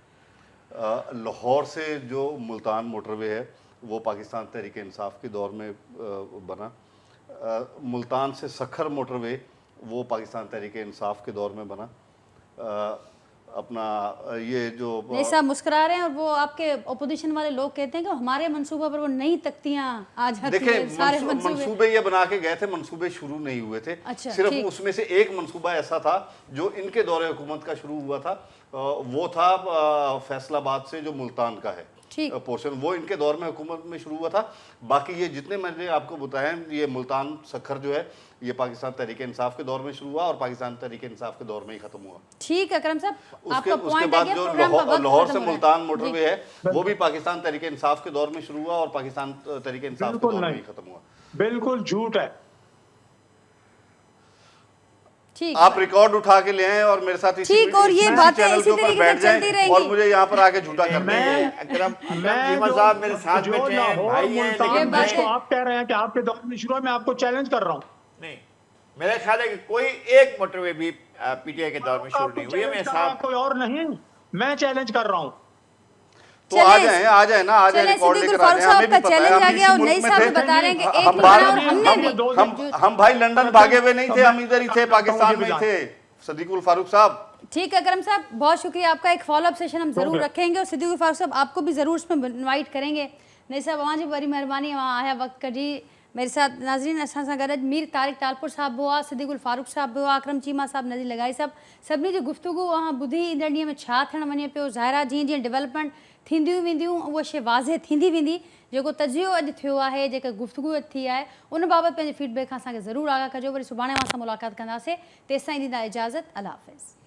लाहौर से जो मुल्तान मोटरवे है वो पाकिस्तान तहरीक इंसाफ के दौर में बना। मुल्तान से सखर मोटरवे वो पाकिस्तान तहरीक इंसाफ के दौर में बना। अपना ये जो नहीं साहब मुस्कुरा रहे हैं, और वो आपके अपोजिशन वाले लोग कहते हैं कि हमारे मंसूबे पर वो नई तख्तियां आ जाती हैं, सारे मंसूबे ये बना के गए थे, मंसूबे शुरू नहीं हुए थे। अच्छा, सिर्फ उसमें से एक मंसूबा ऐसा था जो इनके दौरे हुकूमत का शुरू हुआ था, वो था फैसलाबाद से जो मुल्तान का है पोर्शन, वो इनके दौर में हुकूमत में शुरू हुआ था। बाकी ये जितने मैंने आपको बताए, ये मुल्तान सखर जो है ये पाकिस्तान तहरीक इंसाफ के दौर में शुरू हुआ और पाकिस्तान तहरीक इंसाफ के दौर में ही खत्म हुआ। ठीक है अकरम साहब, उसके बाद जो लाहौर से मुल्तान मोटरवे है वो भी पाकिस्तान तहरीक इंसाफ के दौर में शुरू हुआ और पाकिस्तान तहरीक इंसाफ के दौर में ही खत्म हुआ। बिल्कुल झूठ है। आप रिकॉर्ड उठा के ले आए और मेरे साथ ठीक, और ये बातें इसी तरीके से चलती रहेंगी और मुझे यहाँ पर आके झूठा करना है। साहब मेरे साथ बैठे हैं, भाई हैं, लेकिन आप कह रहे हैं कि आपके दौर में शुरू है, मैं आपको चैलेंज कर रहा हूँ। नहीं, मेरा ख्याल है कि कोई एक मोटरवे भी पीटीआई के दौर में शुरू नहीं हुई है। मैं साहब कोई और नहीं, मैं चैलेंज कर रहा हूँ। तो आ जाए ना, आ जाए, रिकॉर्ड लेकर आ जाए। हमें भी पता है, हम इसी मुल्क में थे। हम भाई लंदन भागे हुए नहीं थे, हम इधर ही थे, पाकिस्तान में थे। सदीकुल फारूक साहब। ठीक है अकरम साहब, बहुत शुक्रिया आपका। एक फॉलोअप सेशन हम जरूर रखेंगे और सिद्दीकुल फारूक साहब आपको भी जरूर उसमें इनवाइट करेंगे। नहीं साहब वहाँ जी बड़ी मेहरबानी, वहाँ आया वक्त कढी मेरे साथ। नाज़रीन असां सां गॾु मीर तारिक टालपुर साहब हुआ, सिद्दीकुल फारूक साहब हुआ, अकरम चीमा साहब, नज़ीर लगाई साहब, सभिनी जी गुफ्तगू अहाँ ॿुधी ईंदड़ ॾींहं में छा थियणु वञे पियो। ज़ाहिरा जीअं जीअं डेवलपमेंट थींदियूं वेंदियूं उहा शइ वाज़े थींदी वेंदी। जेको तजियो अॼु थियो आहे, जेका गुफ्तगू थी आहे, उन बाबति पंहिंजे फीडबैक खां असांखे ज़रूरु आगाह कजो। वरी सुभाणे असां मुलाक़ात कंदासीं। तेसिताईं ॾींदा इजाज़त, अल्लाह हाफ़िज़।